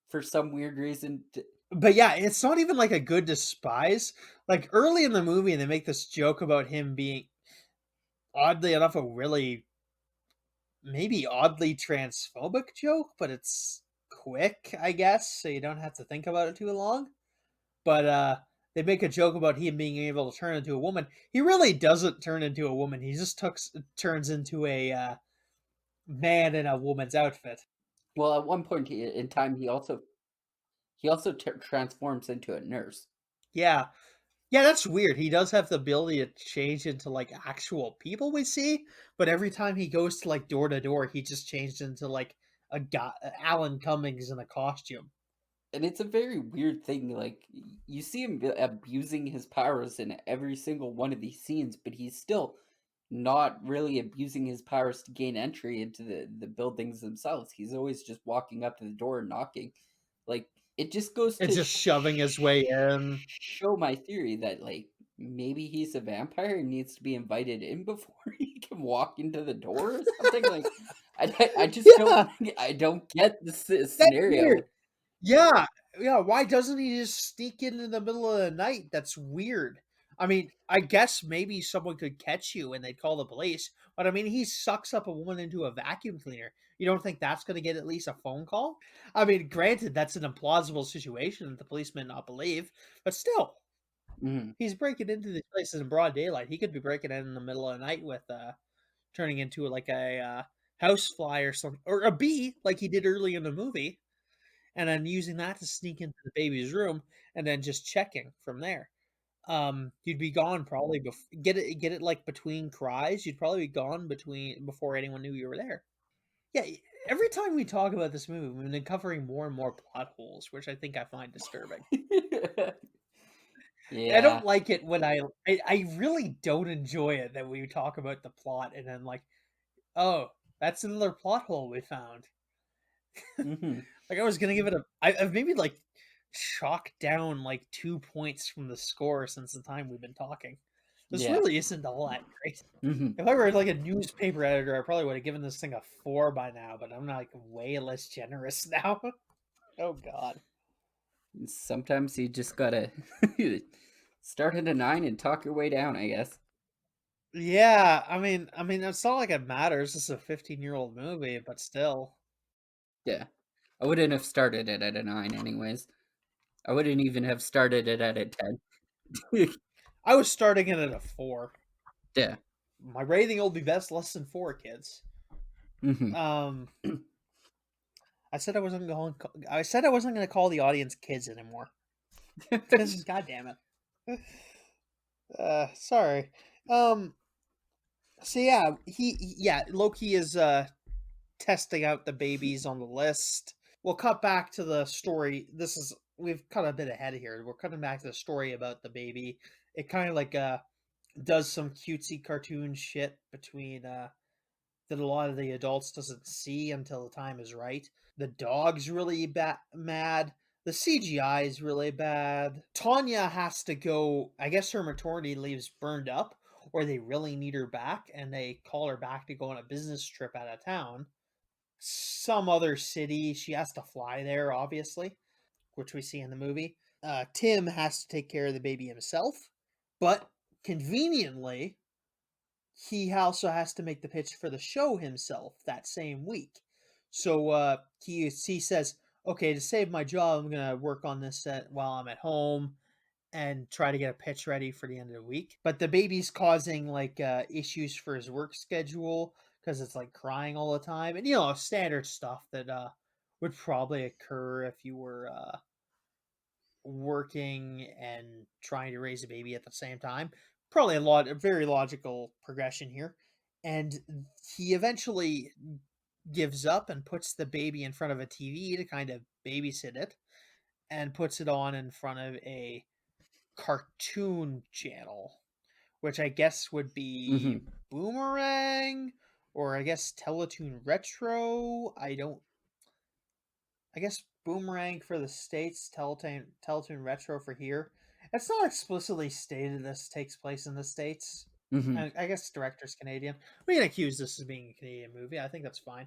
for some weird reason. But yeah, it's not even like a good despise. Like early in the movie, they make this joke about him being, oddly enough, a really maybe oddly transphobic joke, but it's quick, I guess, so you don't have to think about it too long. But they make a joke about him being able to turn into a woman. He really doesn't turn into a woman. He just turns into a man in a woman's outfit. Well, at one point in time, he also transforms into a nurse. Yeah. Yeah, that's weird. He does have the ability to change into like actual people we see, but every time he goes to like door to door, he just changed into like a guy, Alan Cummings in a costume. And it's a very weird thing. Like you see him abusing his powers in every single one of these scenes, but he's still not really abusing his powers to gain entry into the buildings themselves. He's always just walking up to the door and knocking. Like it just goes It's to just shoving his way in. show my theory that like maybe he's a vampire and needs to be invited in before he can walk into the door or something. Like I just don't Yeah, I don't get the that's weird. scenario. Yeah, yeah. Why doesn't he just sneak in the middle of the night? That's weird. I mean, I guess maybe someone could catch you and they'd call the police. But I mean, he sucks up a woman into a vacuum cleaner. You don't think that's going to get at least a phone call? I mean, granted, that's an implausible situation that the police may not believe, but still, Mhm. he's breaking into these places in broad daylight. He could be breaking in the middle of the night with turning into like a house fly or something, or a bee, like he did early in the movie, and then using that to sneak into the baby's room and then just checking from there. You'd be gone probably get it like between cries. You'd probably be gone between before anyone knew you were there. Yeah, every time we talk about this movie, we've been uncovering more and more plot holes, which I think I find disturbing. I don't Yeah. like it when I really don't enjoy it that we talk about the plot and then like, oh, that's another plot hole we found. Mhm. Like I was gonna give it I've maybe like chalked down like 2 points from the score since the time we've been talking. This Yeah. really isn't all that great. Mhm. If I were like a newspaper editor, I probably would have given this thing a 4 by now, but I'm like way less generous now. Oh god. Sometimes you just gotta start at a 9 and talk your way down, I guess. Yeah, I mean, it's not like it matters. This is a 15-year-old movie, but still. Yeah. I wouldn't have started it at a 9 anyways. I wouldn't even have started it at a 10. I was starting it at a 4. Yeah. My rating will be best less than 4, kids. Mm-hmm. Um, I said I wasn't going. I said I wasn't going to call the audience kids anymore. God damn it. Sorry. Um. So yeah, Loki is testing out the babies on the list. We'll cut back to the story. We've cut a bit ahead of here. We're cutting back to the story about the baby. It kind of like does some cutesy cartoon shit between that a lot of the adults doesn't see until the time is right. The dog's really mad. The CGI is really bad. Tanya has to go. I guess her maternity leave's burned up, or they really need her back, and they call her back to go on a business trip out of town. Some other city. She has to fly there, obviously, which we see in the movie. Tim has to take care of the baby himself, but conveniently, he also has to make the pitch for the show himself that same week. So he says, "Okay, to save my job, I'm gonna work on this set while I'm at home and try to get a pitch ready for the end of the week." But the baby's causing like issues for his work schedule because it's like crying all the time, and standard stuff that would probably occur if you were working and trying to raise a baby at the same time. Probably a very logical progression here. And he eventually gives up and puts the baby in front of a TV to kind of babysit it and puts it on in front of a cartoon channel, which I guess would be Mm-hmm. Boomerang or I guess Teletoon Retro. I guess Boomerang for the States, Teletoon Retro for here. It's not explicitly stated this takes place in the States. Mm-hmm. I guess director's Canadian. We can accuse this as being a Canadian movie. I think that's fine.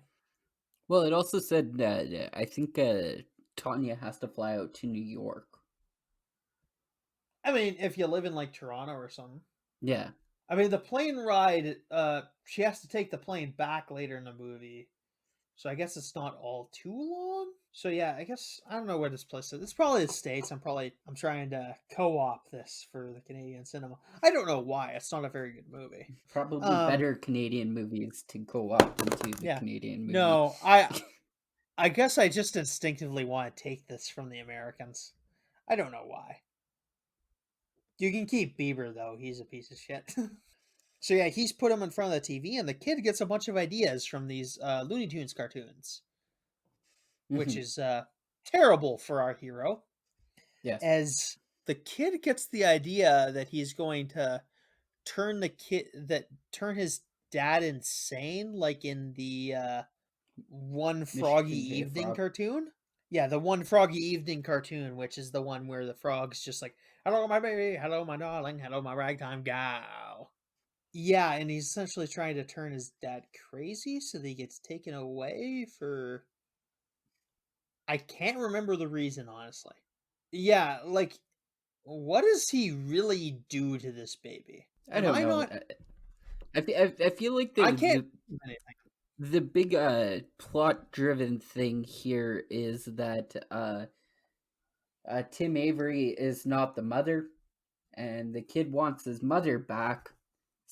Well, it also said that I think Tanya has to fly out to New York. I mean, if you live in like Toronto or something. Yeah. I mean, the plane ride, she has to take the plane back later in the movie. So I guess it's not all too long. So yeah, I guess I don't know where this place is. It's probably the States. I'm trying to co-op this for the Canadian cinema. I don't know why. It's not a very good movie. Probably Um better Canadian movies to go up into the yeah. Canadian movie. No, I guess I just instinctively want to take this from the Americans. I don't know why. You can keep Bieber though. He's a piece of shit. So yeah, he's put him in front of the TV, and the kid gets a bunch of ideas from these Looney Tunes cartoons, which Mm-hmm. is terrible for our hero. Yes. As the kid gets the idea that he's going to turn his dad insane, like in the One Froggy Michigan J Evening Frog. cartoon. Yeah, the One Froggy Evening cartoon, which is the one where the frog's just like, "Hello, my baby. Hello, my darling. Hello, my ragtime gal." Yeah, and he's essentially trying to turn his dad crazy so that he gets taken away for. I can't remember the reason, honestly. Yeah, like, what does he really do to this baby? I Am don't I know. not? I feel like I can't. the big plot driven thing here is that Tim Avery is not the mother, and the kid wants his mother back.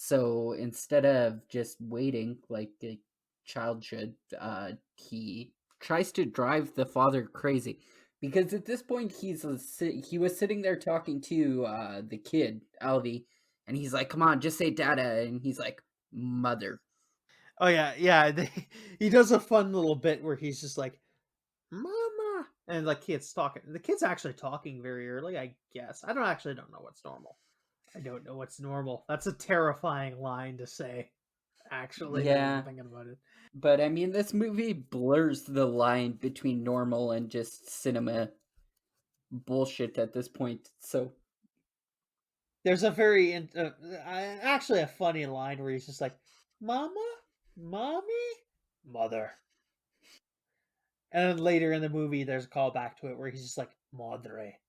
So instead of just waiting like a child should, he tries to drive the father crazy. Because at this point, he was sitting there talking to the kid, Alvy, and he's like, "Come on, just say dada," and he's like, "Mother." Oh yeah, yeah. He does a fun little bit where he's just like, "Mama," and the kid's talking. The kid's actually talking very early, I guess. I don't know what's normal. I don't know what's normal. That's a terrifying line to say. Actually, now that I'm Yeah, thinking about it. but I mean, this movie blurs the line between normal and just cinema bullshit at this point. So There's actually a funny line where he's just like, "Mama, mommy, mother," and then later in the movie, there's a callback to it where he's just like, "Madre,"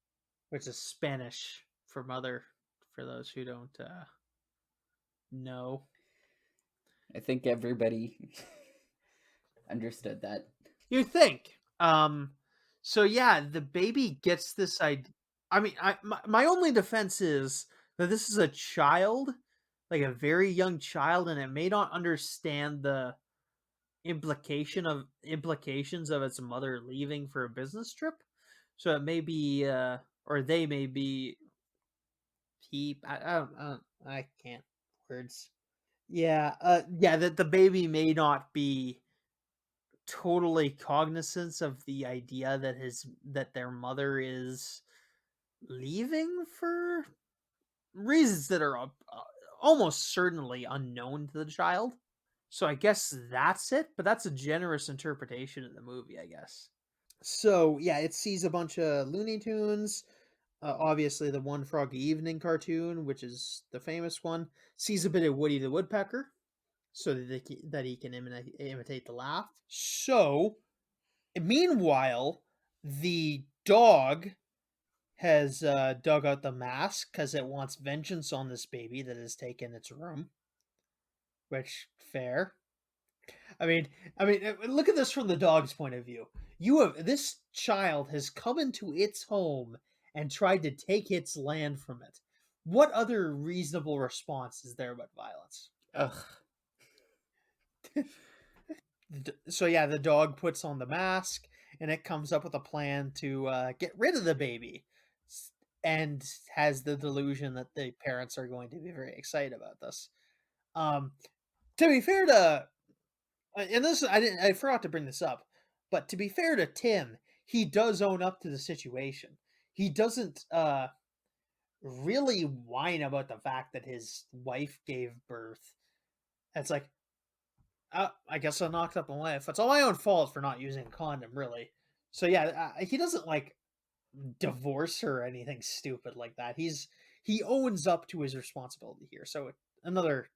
which is Spanish for mother. For those who don't know, I think everybody understood that. you think. So yeah, the baby gets this idea. I mean, my only defense is that this is a child, like a very young child, and it may not understand implications of its mother leaving for a business trip. So it may be, or they may be I can't words. Yeah, yeah, that the baby may not be totally cognizant of the idea that their mother is leaving for reasons that are almost certainly unknown to the child. So I guess that's it, but that's a generous interpretation of the movie, I guess. So yeah, it sees a bunch of Looney Tunes. Obviously, the One Froggy Evening cartoon, which is the famous one, sees a bit of Woody the Woodpecker, so that he can imitate the laugh. So, meanwhile, the dog has dug out the mask because it wants vengeance on this baby that has taken its room. Which fair. I mean, look at this from the dog's point of view. This child has come into its home and tried to take its land from it. What other reasonable response is there but violence? Ugh. So yeah, the dog puts on the mask and it comes up with a plan to get rid of the baby, and has the delusion that the parents are going to be very excited about this. Um, to be fair to and this I forgot to bring this up, but to be fair to Tim, he does own up to the situation. He doesn't really whine about the fact that his wife gave birth. It's like, I guess I knocked up my wife. It's all my own fault for not using a condom, really. So yeah, he doesn't like divorce her or anything stupid like that. He owns up to his responsibility here. So another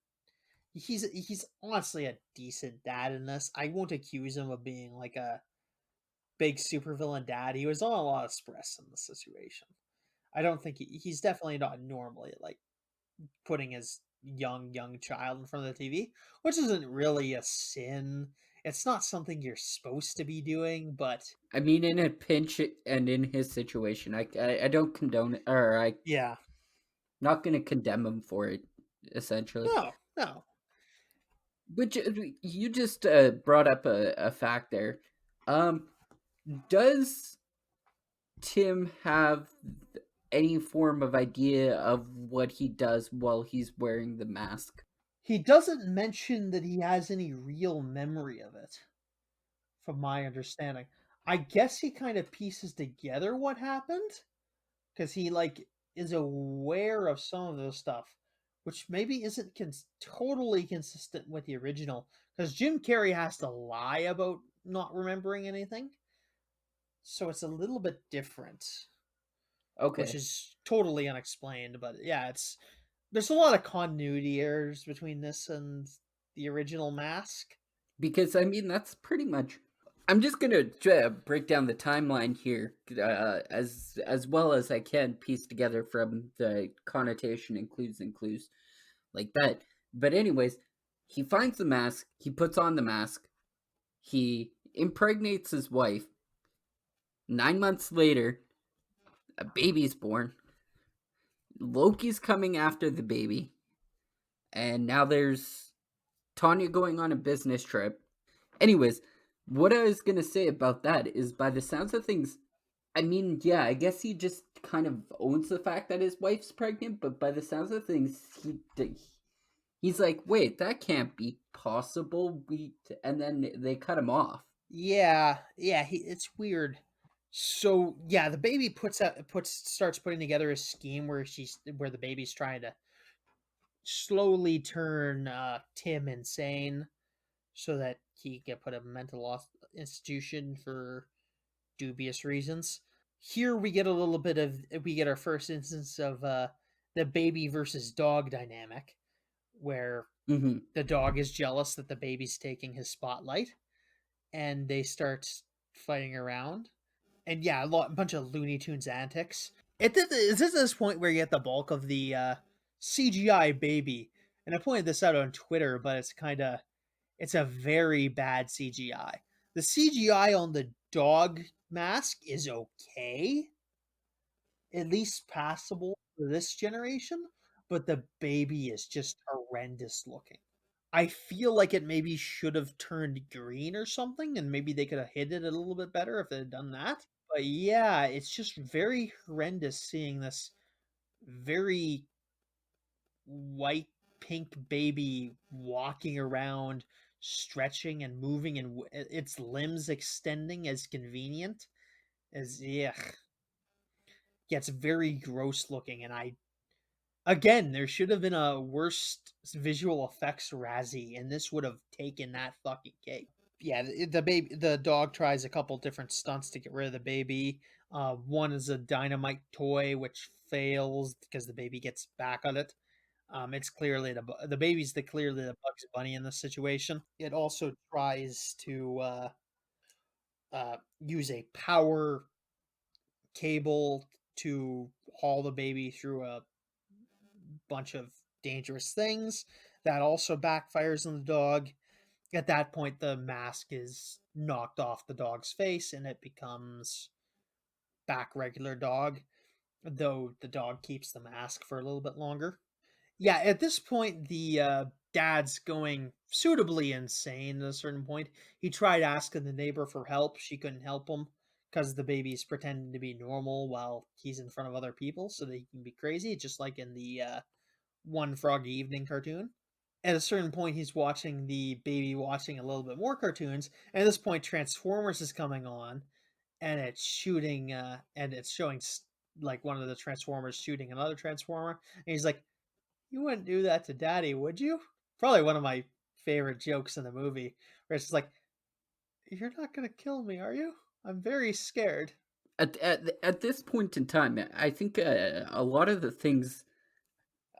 he's honestly a decent dad in this. I won't accuse him of being like a big supervillain dad. He was on a lot of stress in the situation. I don't think he's definitely not normally like putting his young child in front of the TV, which isn't really a sin. It's not something you're supposed to be doing, but I mean, in a pinch and in his situation, I don't condone it, or I yeah, not going to condemn him for it. Essentially, no. which you just brought up a fact there. Um, does Tim have any form of idea of what he does while he's wearing the mask? He doesn't mention that he has any real memory of it, from my understanding. I guess he kind of pieces together what happened because he like is aware of some of this stuff, which maybe isn't totally consistent with the original. Because Jim Carrey has to lie about not remembering anything, so it's a little bit different, which Okay, is totally unexplained. But yeah, there's a lot of continuity errors between this and the original Mask. because I mean that's pretty much. I'm just gonna break down the timeline here, as well as I can, piece together from the connotation and clues like that. But anyways, he finds the mask. He puts on the mask. He impregnates his wife. 9 months later, a baby's born. Loki's coming after the baby, and now there's Tanya going on a business trip. Anyways, what I was gonna say about that is, by the sounds of things, I mean, yeah, I guess he just kind of owns the fact that his wife's pregnant, but by the sounds of things, he's like, wait, that can't be possible. And then they cut him off. Yeah, it's weird. So yeah, the baby starts putting together a scheme where the baby's trying to slowly turn Tim insane so that he can put a institution for dubious reasons. Here we get our first instance of the baby versus dog dynamic, where Hmm. the dog is jealous that the baby's taking his spotlight, and they start fighting around. And yeah, a bunch of Looney Tunes antics. It's at this point where you get the bulk of the CGI baby, and I pointed this out on Twitter, but it's a very bad CGI. The CGI on the dog mask is okay, at least passable for this generation, but the baby is just horrendous looking. I feel like it maybe should have turned green or something, and maybe they could have hid it a little bit better if they had done that. But yeah, it's just very horrendous seeing this very white pink baby walking around, stretching and moving, and its limbs extending as convenient as yeah. Yeah, it's very gross looking, and I again, there should have been a worst visual effects Razzie, and this would have taken that fucking cake. Yeah, the dog tries a couple different stunts to get rid of the baby. One is a dynamite toy, which fails because the baby gets back on it. It's clearly the baby's clearly the Bugs Bunny in this situation. It also tries to use a power cable to haul the baby through a bunch of dangerous things. That also backfires on the dog. At that point, the mask is knocked off the dog's face and it becomes back regular dog, though the dog keeps the mask for a little bit longer. Yeah, at this point, the dad's going suitably insane at a certain point. He tried asking the neighbor for help. She couldn't help him because the baby's pretending to be normal while he's in front of other people so that he can be crazy, just like in the One Froggy Evening cartoon. At a certain point, he's watching the baby watching a little bit more cartoons. And at this point, Transformers is coming on, and it's shooting, and it's showing like one of the Transformers shooting another Transformer. And he's like, "You wouldn't do that to Daddy, would you?" Probably one of my favorite jokes in the movie, where it's just like, "You're not gonna kill me, are you? I'm very scared." At this point in time, I think a lot of the things,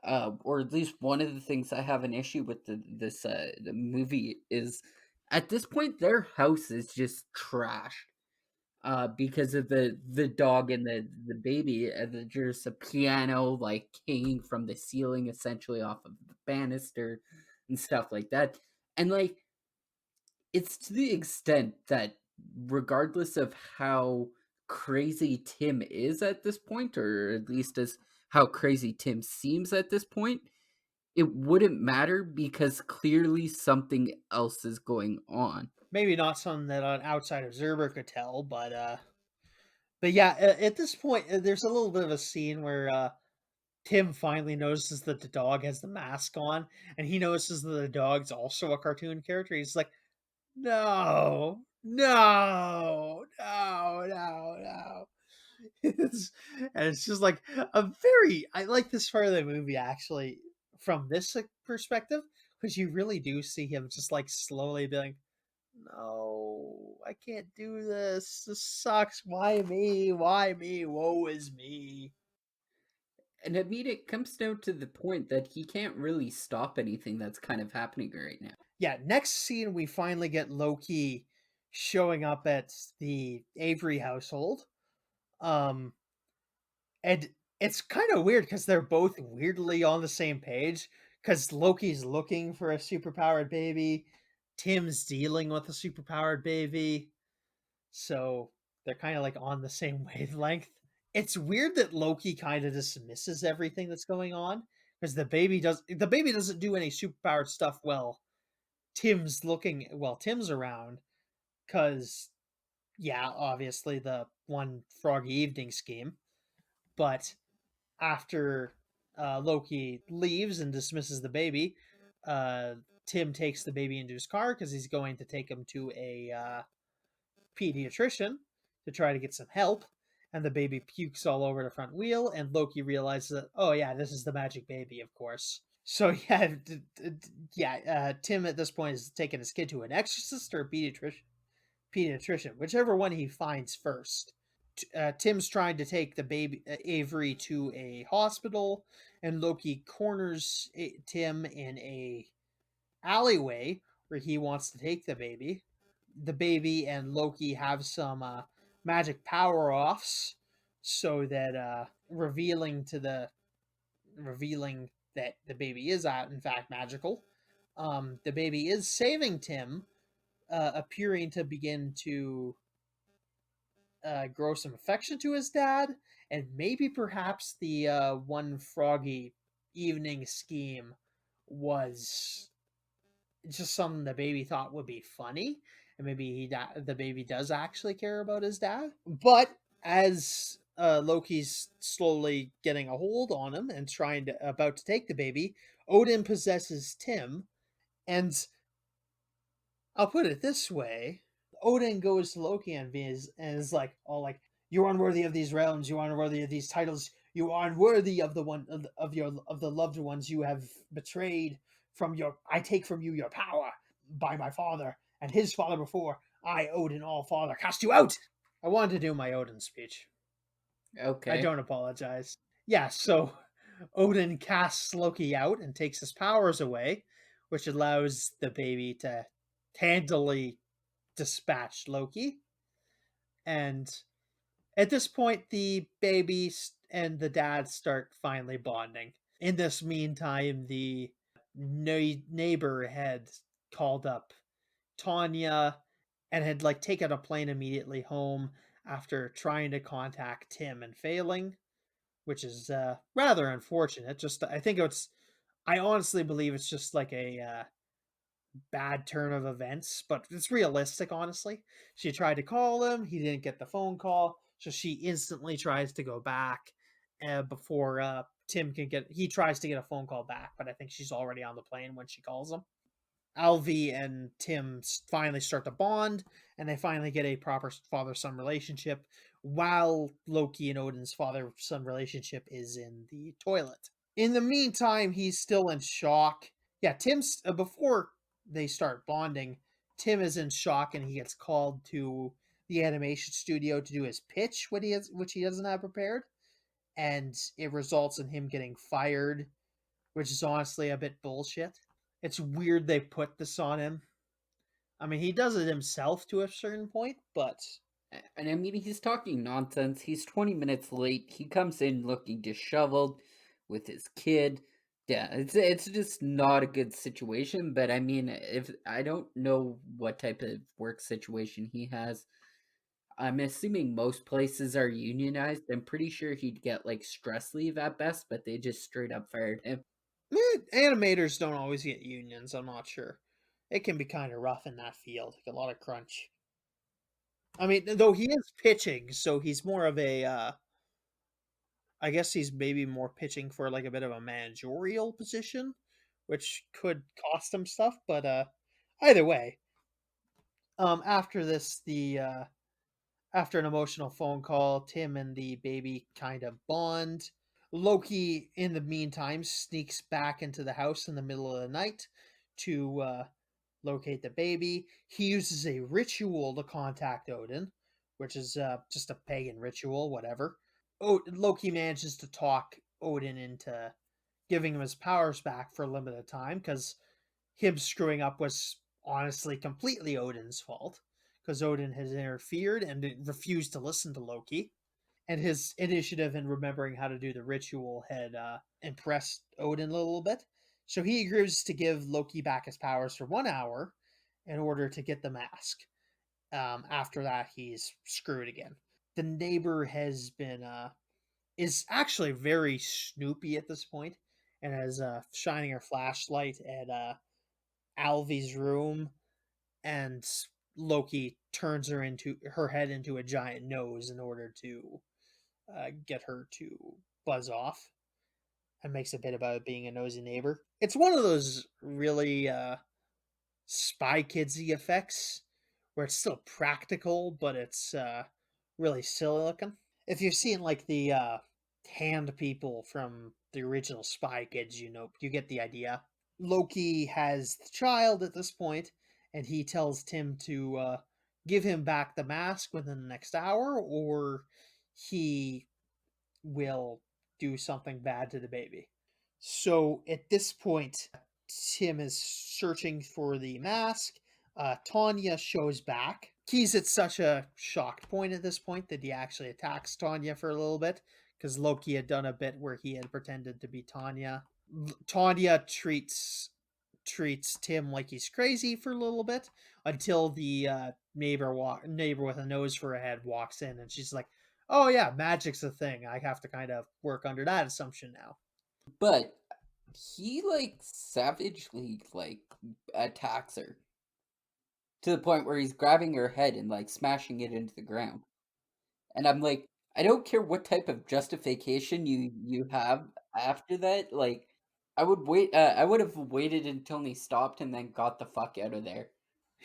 or at least one of the things I have an issue with the movie is, at this point their house is just trashed. Because of the dog and the baby, there's a piano like hanging from the ceiling, essentially off of the banister and stuff like that. And like, it's to the extent that regardless of how crazy Tim is at this point, or at least as how crazy Tim seems at this point, it wouldn't matter because clearly something else is going on. Maybe not something that an outside observer could tell, but yeah, at this point, there's a little bit of a scene where Tim finally notices that the dog has the mask on, and he notices that the dog's also a cartoon character. He's like, "No, no, no, no, no." And it's just like a very. I like this part of the movie actually from this perspective because you really do see him just like slowly being, "No, I can't do this. This sucks. Why me? Why me? Woe is me." And I mean, it comes down to the point that he can't really stop anything that's kind of happening right now. Yeah, next scene we finally get Loki showing up at the Avery household. Um and it's kind of weird because they're both weirdly on the same page because Loki's looking for a superpowered baby, Tim's dealing with a superpowered baby, so they're kind of like on the same wavelength. It's weird that Loki kind of dismisses everything that's going on because the baby doesn't do any superpowered stuff. Well, Tim's around because yeah, obviously the One Froggy Evening scheme, but after Loki leaves and dismisses the baby, uh, Tim takes the baby into his car because he's going to take him to a pediatrician to try to get some help. And the baby pukes all over the front wheel, and Loki realizes that, oh yeah, this is the magic baby, of course. So yeah, Tim at this point is taking his kid to an exorcist or a pediatrician, whichever one he finds first. Tim's trying to take the baby Avery to a hospital, and Loki corners Tim in a alleyway where he wants to take the baby. The baby and Loki have some magic power offs, so that revealing that the baby is in fact magical. The baby is saving Tim, appearing to begin to grow some affection to his dad, and maybe perhaps the One Froggy Evening scheme was It's just something the baby thought would be funny, and maybe the baby does actually care about his dad. But as Loki's slowly getting a hold on him and about to take the baby, Odin possesses Tim, and I'll put it this way: Odin goes to Loki and is like all like, "You're unworthy of these realms. You're unworthy of these titles. You are unworthy of the loved ones you have betrayed. I take from you your power by my father and his father before. I, Odin, all father, cast you out." I wanted to do my Odin speech. I Okay. don't apologize. Yeah, so Odin casts Loki out and takes his powers away, which allows the baby to handily dispatch Loki. And at this point, the baby and the dad start finally bonding. In this meantime, the neighbor had called up Tanya and had like taken a plane immediately home after trying to contact Tim and failing, which is rather unfortunate. Just I honestly believe it's just like a bad turn of events, but it's realistic, honestly. She tried to call him, he didn't get the phone call, so she instantly tries to go back before Tim can get. He tries to get a phone call back, but I think she's already on the plane when she calls him. Alvi and Tim finally start to bond, and they finally get a proper father son relationship, while Loki and Odin's father son relationship is in the toilet. In the meantime, he's still in shock. Yeah, Tim's before they start bonding, Tim is in shock and he gets called to the animation studio to do his pitch, which he doesn't have prepared, and it results in him getting fired, which is honestly a bit bullshit. It's weird they put this on him. I mean, he does it himself to a certain point, but And I mean, he's talking nonsense. He's 20 minutes late. He comes in looking disheveled with his kid. Yeah, it's just not a good situation. But I mean, if I don't know what type of work situation he has, I'm assuming most places are unionized. I'm pretty sure he'd get like stress leave at best, but they just straight up fired him. animators don't always get unions. I'm not sure. It can be kind of rough in that field, like a lot of crunch. I mean, though he is pitching, so he's more of a. I guess he's maybe more pitching for like a bit of a managerial position, which could cost him stuff. But either way, after this, the after an emotional phone call, Tim and the baby kind of bond. Loki, in the meantime, sneaks back into the house in the middle of the night to locate the baby. He uses a ritual to contact Odin, which is just a pagan ritual, whatever. Loki manages to talk Odin into giving him his powers back for a limited time because him screwing up was honestly completely Odin's fault because Odin has interfered and refused to listen to Loki. And his initiative in remembering how to do the ritual had impressed Odin a little bit. So he agrees to give Loki back his powers for 1 hour in order to get the mask. After that, he's screwed again. The neighbor has been is actually very snoopy at this point and is shining her flashlight at Alvy's room, and Loki turns her head into a giant nose in order to get her to buzz off and makes a bit about it being a nosy neighbor. It's one of those really Spy Kidsy effects where it's still practical, but it's really silly looking. If you've seen like the hand people from the original Spy Kids, you get the idea. Loki has the child at this point, and he tells Tim to give him back the mask within the next hour, or he will do something bad to the baby. So at this point, Tim is searching for the mask. Tanya shows back. He's at such a shocked point at this point that he actually attacks Tanya for a little bit because Loki had done a bit where he had pretended to be Tanya. Tanya treats Tim like he's crazy for a little bit until the neighbor with a nose for a head walks in, and she's like, "Oh yeah, magic's a thing. I have to kind of work under that assumption now." But he like savagely like attacks her to the point where he's grabbing her head and like smashing it into the ground. And I'm like, I don't care what type of justification you have after that. Like, I would wait. I would have waited until he stopped and then got the fuck out of there.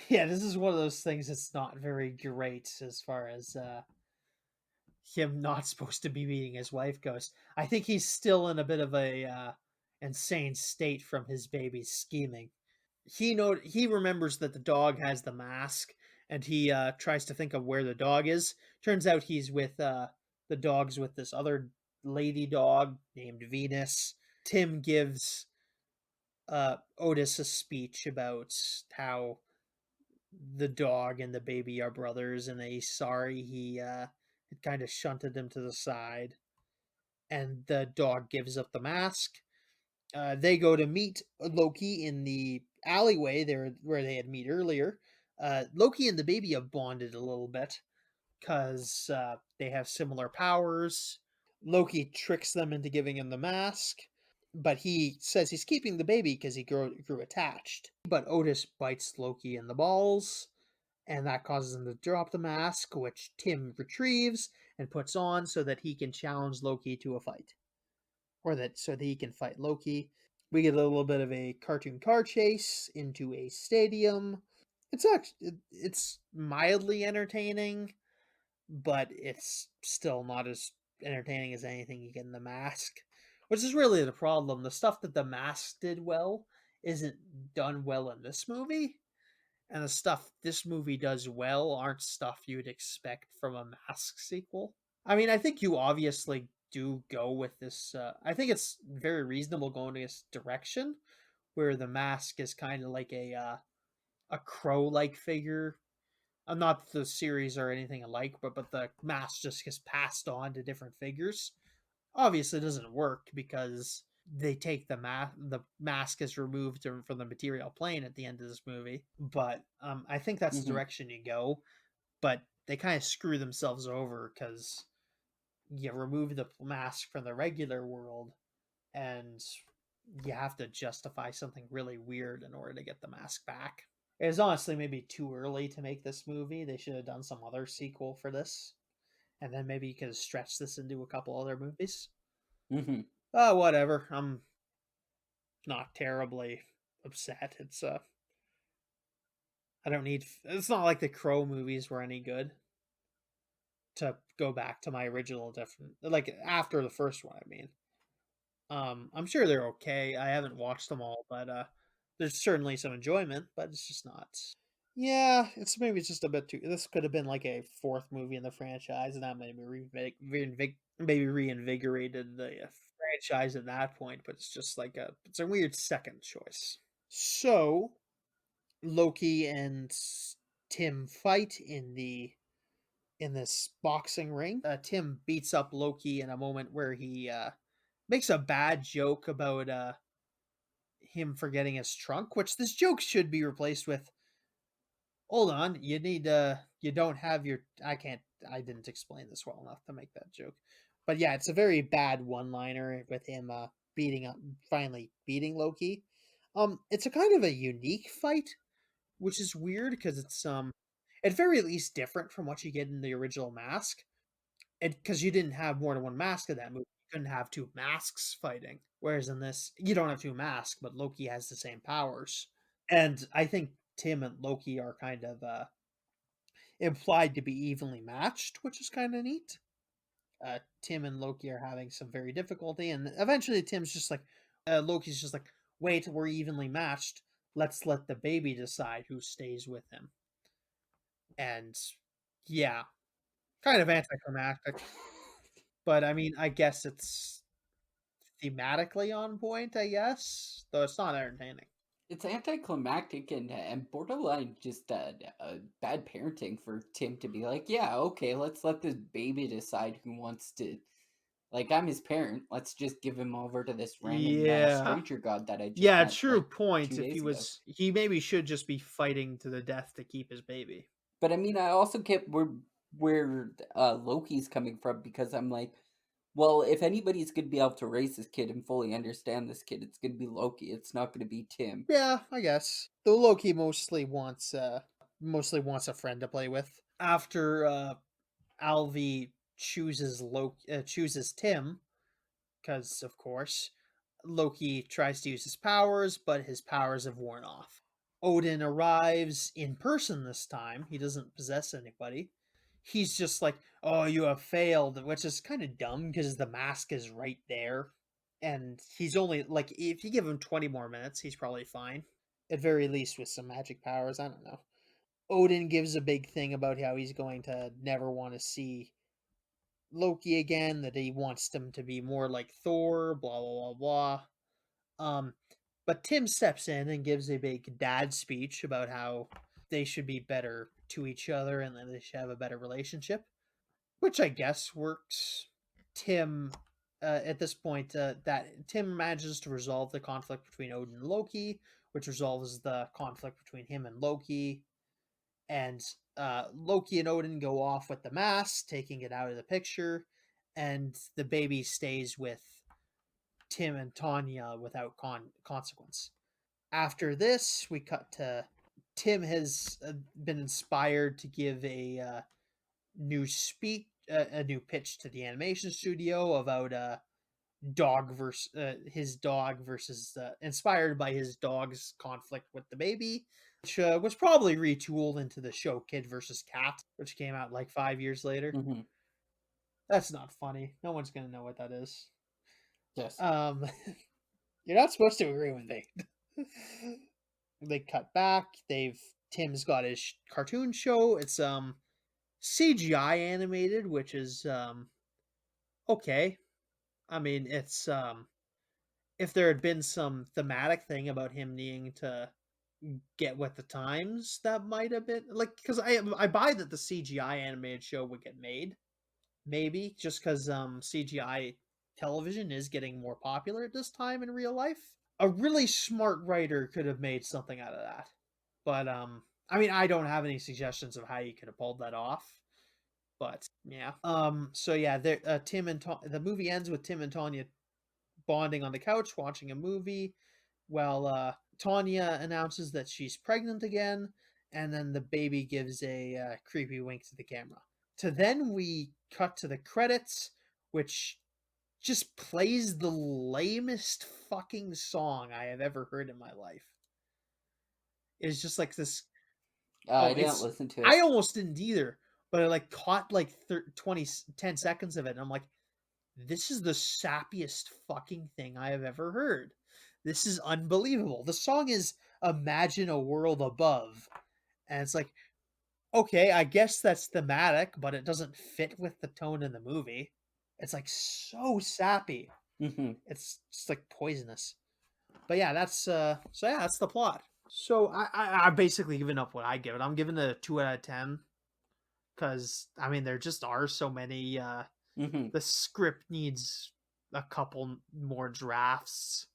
Yeah, this is one of those things that's not very great as far as him not supposed to be beating his wife goes. I think he's still in a bit of a insane state from his baby's scheming. He remembers that the dog has the mask, and he tries to think of where the dog is. Turns out he's with the dog's with this other lady dog named Venus. Tim gives Otis a speech about how the dog and the baby are brothers, and he's sorry he had kind of shunted him to the side. And the dog gives up the mask. They go to meet Loki in the alleyway there where they had met earlier. Loki and the baby have bonded a little bit because they have similar powers. Loki tricks them into giving him the mask, but he says he's keeping the baby because he grew attached. But Otis bites Loki in the balls, and that causes him to drop the mask, which Tim retrieves and puts on so that he can challenge Loki to a fight, or that so that he can fight Loki. We get a little bit of a cartoon car chase into a stadium. It's mildly entertaining, but it's still not as entertaining as anything you get in The Mask, which is really the problem. The stuff that The Mask did well isn't done well in this movie, and the stuff this movie does well aren't stuff you'd expect from a Mask sequel. I mean, I think you obviously do go with this. I think it's very reasonable going in this direction, where the mask is kind of like a crow-like figure. Not that the series or anything alike, but the mask just gets passed on to different figures. Obviously, it doesn't work because they take the mask is removed from the material plane at the end of this movie. But I think that's the Hmm. direction you go. But they kind of screw themselves over because you remove the mask from the regular world, and you have to justify something really weird in order to get the mask back. It's honestly maybe too early to make this movie. They should have done some other sequel for this, and then maybe you could have stretched this into a couple other movies. Hmm. Oh, whatever. I'm not terribly upset. I don't need. It's not like the Crow movies were any good. To go back to my original different, like after the first one, I mean. I'm sure they're okay. I haven't watched them all, but there's certainly some enjoyment, but it's just not. Yeah, it's maybe just a bit too. This could have been like a fourth movie in the franchise, and that maybe maybe reinvigorated the franchise at that point. But it's just like it's a weird second choice. So Loki and Tim fight in this boxing ring. Tim beats up Loki in a moment where he makes a bad joke about him forgetting his trunk, which this joke should be replaced with, "Hold on, you don't have your I didn't explain this well enough to make that joke." But yeah, it's a very bad one-liner with him finally beating Loki. It's a kind of a unique fight, which is weird because it's at very least different from what you get in the original Mask. Because you didn't have more than one mask in that movie. You couldn't have two masks fighting. Whereas in this, you don't have two masks, but Loki has the same powers. And I think Tim and Loki are kind of implied to be evenly matched, which is kind of neat. Tim and Loki are having some very difficulty, and eventually Tim's just like, Loki's just like, wait, we're evenly matched. Let's let the baby decide who stays with him. And yeah, kind of anticlimactic. But I mean, I guess it's thematically on point, I guess, though it's not entertaining. It's anticlimactic and borderline just bad parenting for Tim to be like, yeah, okay, let's let this baby decide who wants to. Like, I'm his parent. Let's just give him over to this random Yeah. stranger god that I just Yeah, met true like point. 2 days ago. He maybe should just be fighting to the death to keep his baby. But I mean, I also get where Loki's coming from because I'm like, Well, if anybody's going to be able to raise this kid and fully understand this kid, it's going to be Loki. It's not going to be Tim. Yeah, I guess. Though Loki mostly wants a friend to play with. After Alvi chooses Tim, because of course Loki tries to use his powers, but his powers have worn off. Odin arrives in person this time. He doesn't possess anybody. He's just like, "Oh, you have failed," which is kind of dumb because the mask is right there, and he's only like, if you give him 20 more minutes, he's probably fine. At very least, with some magic powers. I don't know. Odin gives a big thing about how he's going to never want to see Loki again, that he wants them to be more like Thor, blah blah blah blah. But Tim steps in and gives a big dad speech about how they should be better to each other and that they should have a better relationship, which I guess works. Tim, at this point, that Tim manages to resolve the conflict between Odin and Loki, which resolves the conflict between him and Loki, and Loki and Odin go off with the mask, taking it out of the picture, and the baby stays with Tim and Tanya without consequence. After this, we cut to Tim has been inspired to give a new speech, a new pitch to the animation studio about dog versus his dog versus inspired by his dog's conflict with the baby, which was probably retooled into the show Kid versus Cat, which came out like 5 years later. Mm-hmm. That's not funny. No one's gonna know what that is. Yes. Um, you're not supposed to agree with me. They cut back. Tim's got his cartoon show. It's CGI animated, which is okay. I mean, it's if there had been some thematic thing about him needing to get with the times, that might have been like, because I buy that the CGI animated show would get made, maybe just because CGI television is getting more popular at this time in real life. A really smart writer could have made something out of that, but I mean, I don't have any suggestions of how you could have pulled that off. But yeah, so yeah, Tim and the movie ends with Tim and Tanya bonding on the couch watching a movie while Tanya announces that she's pregnant again, and then the baby gives a creepy wink to the camera. To then we cut to the credits, which just plays the lamest fucking song I have ever heard in my life. It's just like this. I Oh, didn't it's. listen to I it. almost didn't either, but I like caught like 10 seconds of it, and I'm like, this is the sappiest fucking thing I have ever heard. This is unbelievable. The song is Imagine a World Above. And it's like, okay, I guess that's thematic, but it doesn't fit with the tone in the movie. It's like so sappy. Mm-hmm. It's just like poisonous. But yeah, that's the plot. So I've basically given up what I give it. I'm giving it a 2 out of 10 because I mean there just are so many Mm-hmm. the script needs a couple more drafts.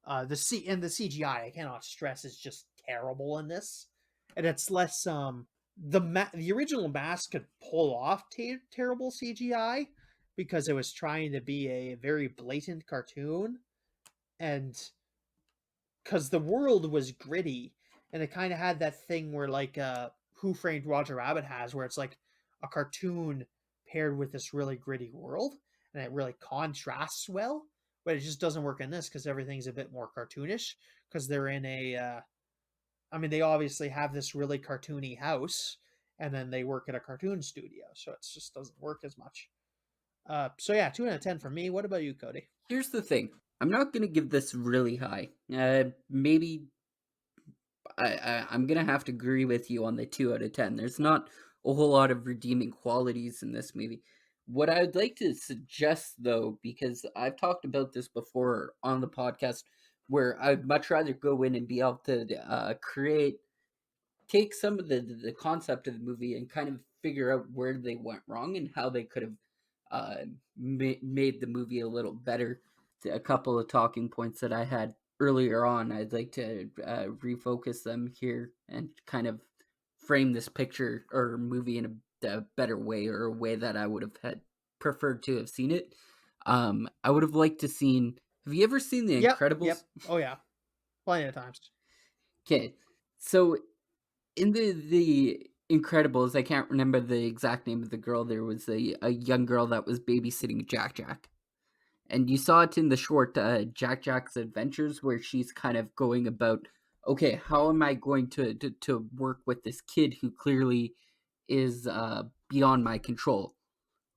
The CGI I cannot stress is just terrible in this, and it's less the original mask could pull off terrible CGI because it was trying to be a very blatant cartoon, and because the world was gritty and it kind of had that thing where like Who Framed Roger Rabbit has, where it's like a cartoon paired with this really gritty world, and it really contrasts well. But it just doesn't work in this because everything's a bit more cartoonish because they're in a. I mean, they obviously have this really cartoony house, and then they work at a cartoon studio, so it just doesn't work as much. So yeah, 2 out of 10 for me. What about you, Cody? Here's the thing. I'm not going to give this really high. Maybe I'm going to have to agree with you on the 2 out of 10. There's not a whole lot of redeeming qualities in this movie. What I would like to suggest, though, because I've talked about this before on the podcast, where I'd much rather go in and be able to take some of the concept of the movie and kind of figure out where they went wrong and how they could have made the movie a little better. A couple of talking points that I had earlier on, I'd like to refocus them here and kind of frame this picture or movie in a better way, or a way that I would have had preferred to have seen it. I would have liked to seen. Have you ever seen The Yep. Incredibles? Oh yeah, plenty of times. Okay, so in the Incredibles, I can't remember the exact name of the girl. There was a young girl that was babysitting Jack Jack. And you saw it in the short Jack Jack's Adventures, where she's kind of going about, okay, how am I going to work with this kid who clearly is beyond my control,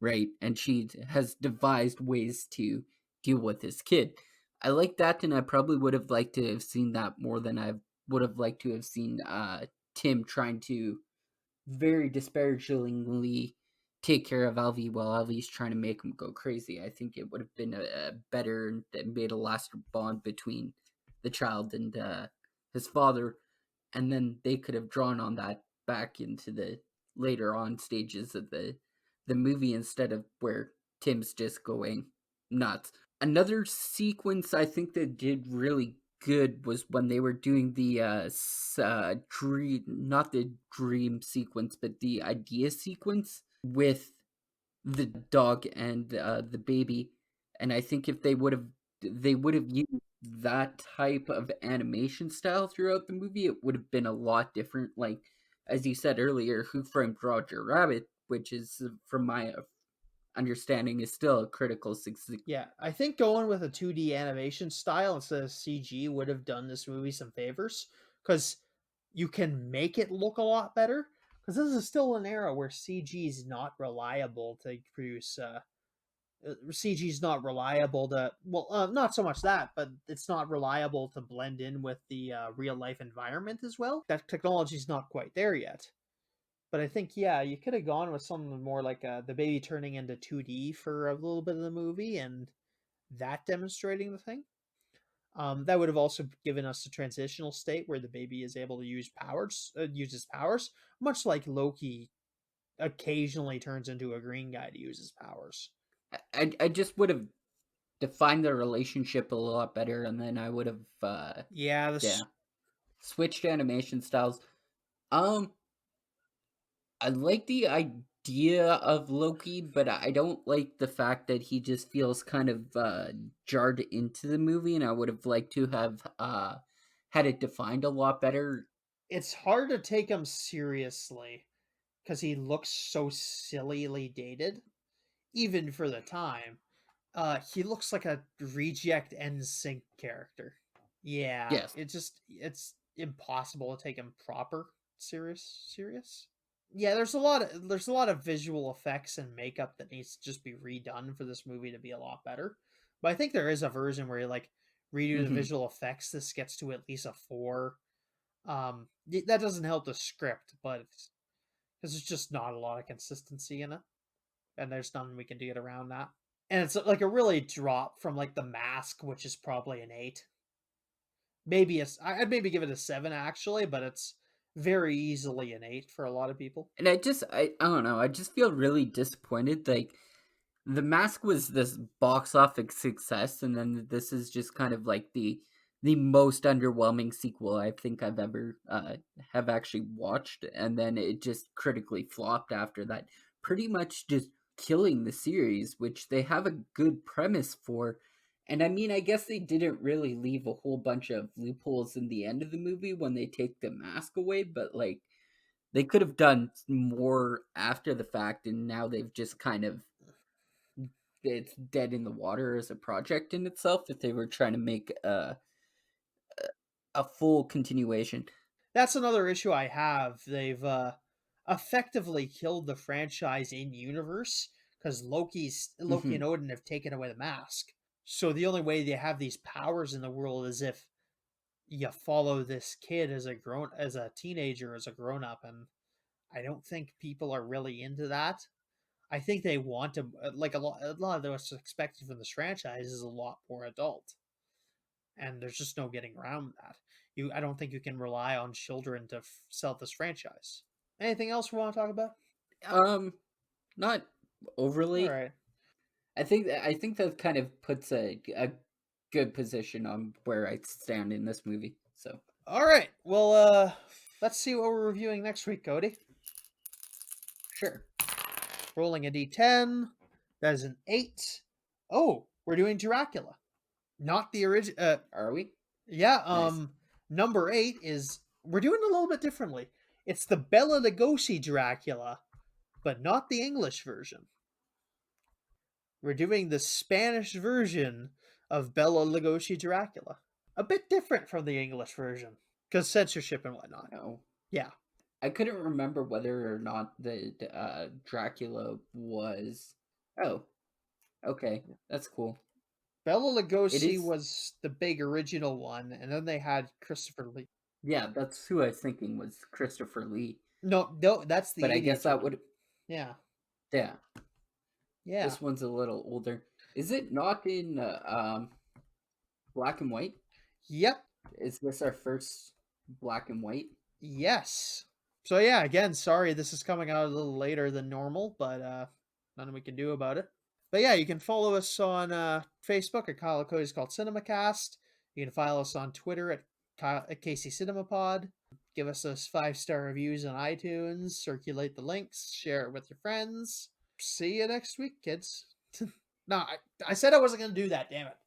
right? And she has devised ways to deal with this kid. I like that, and I probably would have liked to have seen that more than I would have liked to have seen Tim trying to very disparagingly take care of Alvy while Alvy's trying to make him go crazy. I think it would have been a better and made a lasting bond between the child and his father, and then they could have drawn on that back into the later on stages of the movie instead of where Tim's just going nuts. Another sequence I think that did really good was when they were doing the dream, not the dream sequence, but the idea sequence with the dog and the baby. And I think if they would have used that type of animation style throughout the movie, it would have been a lot different. Like as you said earlier, Who Framed Roger Rabbit, which is from my understanding is still a critical success. Yeah, I think going with a 2D animation style instead of CG would have done this movie some favors because you can make it look a lot better. Because this is still an era where CG is not reliable to produce. CG is not reliable to not so much that, but it's not reliable to blend in with the real life environment as well. That technology is not quite there yet. But I think, yeah, you could have gone with something more like the baby turning into 2D for a little bit of the movie and that demonstrating the thing. That would have also given us a transitional state where the baby is able to use his powers, much like Loki occasionally turns into a green guy to use his powers. I just would have defined the relationship a lot better, and then I would have Yeah, yeah this switched animation styles. Um, I like the idea of Loki, but I don't like the fact that he just feels kind of jarred into the movie, and I would have liked to have had it defined a lot better. it's hard to take him seriously because he looks so sillily dated, even for the time. He looks like a reject NSYNC character. Yeah, Yes, it's impossible to take him proper serious. Yeah, there's a lot of visual effects and makeup that needs to just be redone for this movie to be a lot better. But I think there is a version where you like redo the hmm visual effects. This gets to at least a 4. That doesn't help the script, but because there's just not a lot of consistency in it, and there's nothing we can do to get around that. And it's like a really drop from like the mask, which is probably an 8. I'd maybe give it a 7 actually, but it's very easily an 8 for a lot of people. and I don't know. I just feel really disappointed. Like The Mask was this box office success, and then this is just kind of like the most underwhelming sequel I think I've ever have actually watched, and then it just critically flopped after that, pretty much just killing the series, which they have a good premise for. And I mean, I guess they didn't really leave a whole bunch of loopholes in the end of the movie when they take the mask away, but like they could have done more after the fact, and now they've just kind of it's dead in the water as a project in itself if they were trying to make a full continuation. That's another issue I have. They've effectively killed the franchise in universe because Loki hmm and Odin have taken away the mask. So the only way they have these powers in the world is if you follow this kid as a teenager, as a grown up, and I don't think people are really into that. I think they want to like a lot of what's expected from this franchise is a lot more adult, and there's just no getting around that. I don't think you can rely on children to sell this franchise. Anything else we want to talk about? Um, not All overly. right, I think that kind of puts a good position on where I stand in this movie. So all right. Well, let's see what we're reviewing next week, Cody. sure. Rolling a d10. That is an 8. Oh, we're doing Dracula. Not the original. Are we? Yeah, Nice. number 8 is we're doing it a little bit differently. It's the Bela Lugosi Dracula, but not the English version. We're doing the Spanish version of Bela Lugosi Dracula. A bit different from the English version because censorship and whatnot. No. Yeah. I couldn't remember whether or not the Dracula was. Oh, okay, that's cool. Bela It Lugosi is. was the big original one, and then they had Christopher Lee. Yeah, that's who I was thinking was Christopher Lee. No, that's the But I guess 80s that one. would. Yeah. Yeah, Yeah. this one's a little older. Is it not in black and white? Yep. Is this our first black and white? Yes. So yeah, again, sorry this is coming out a little later than normal, but nothing we can do about it. But yeah, you can follow us on Facebook at Kyle and Cody's called CinemaCast. You can follow us on Twitter at KC Cinemapod. Give us those 5-star reviews on iTunes. Circulate the links. Share it with your friends. See you next week, kids. No, I said I wasn't going to do that, damn it.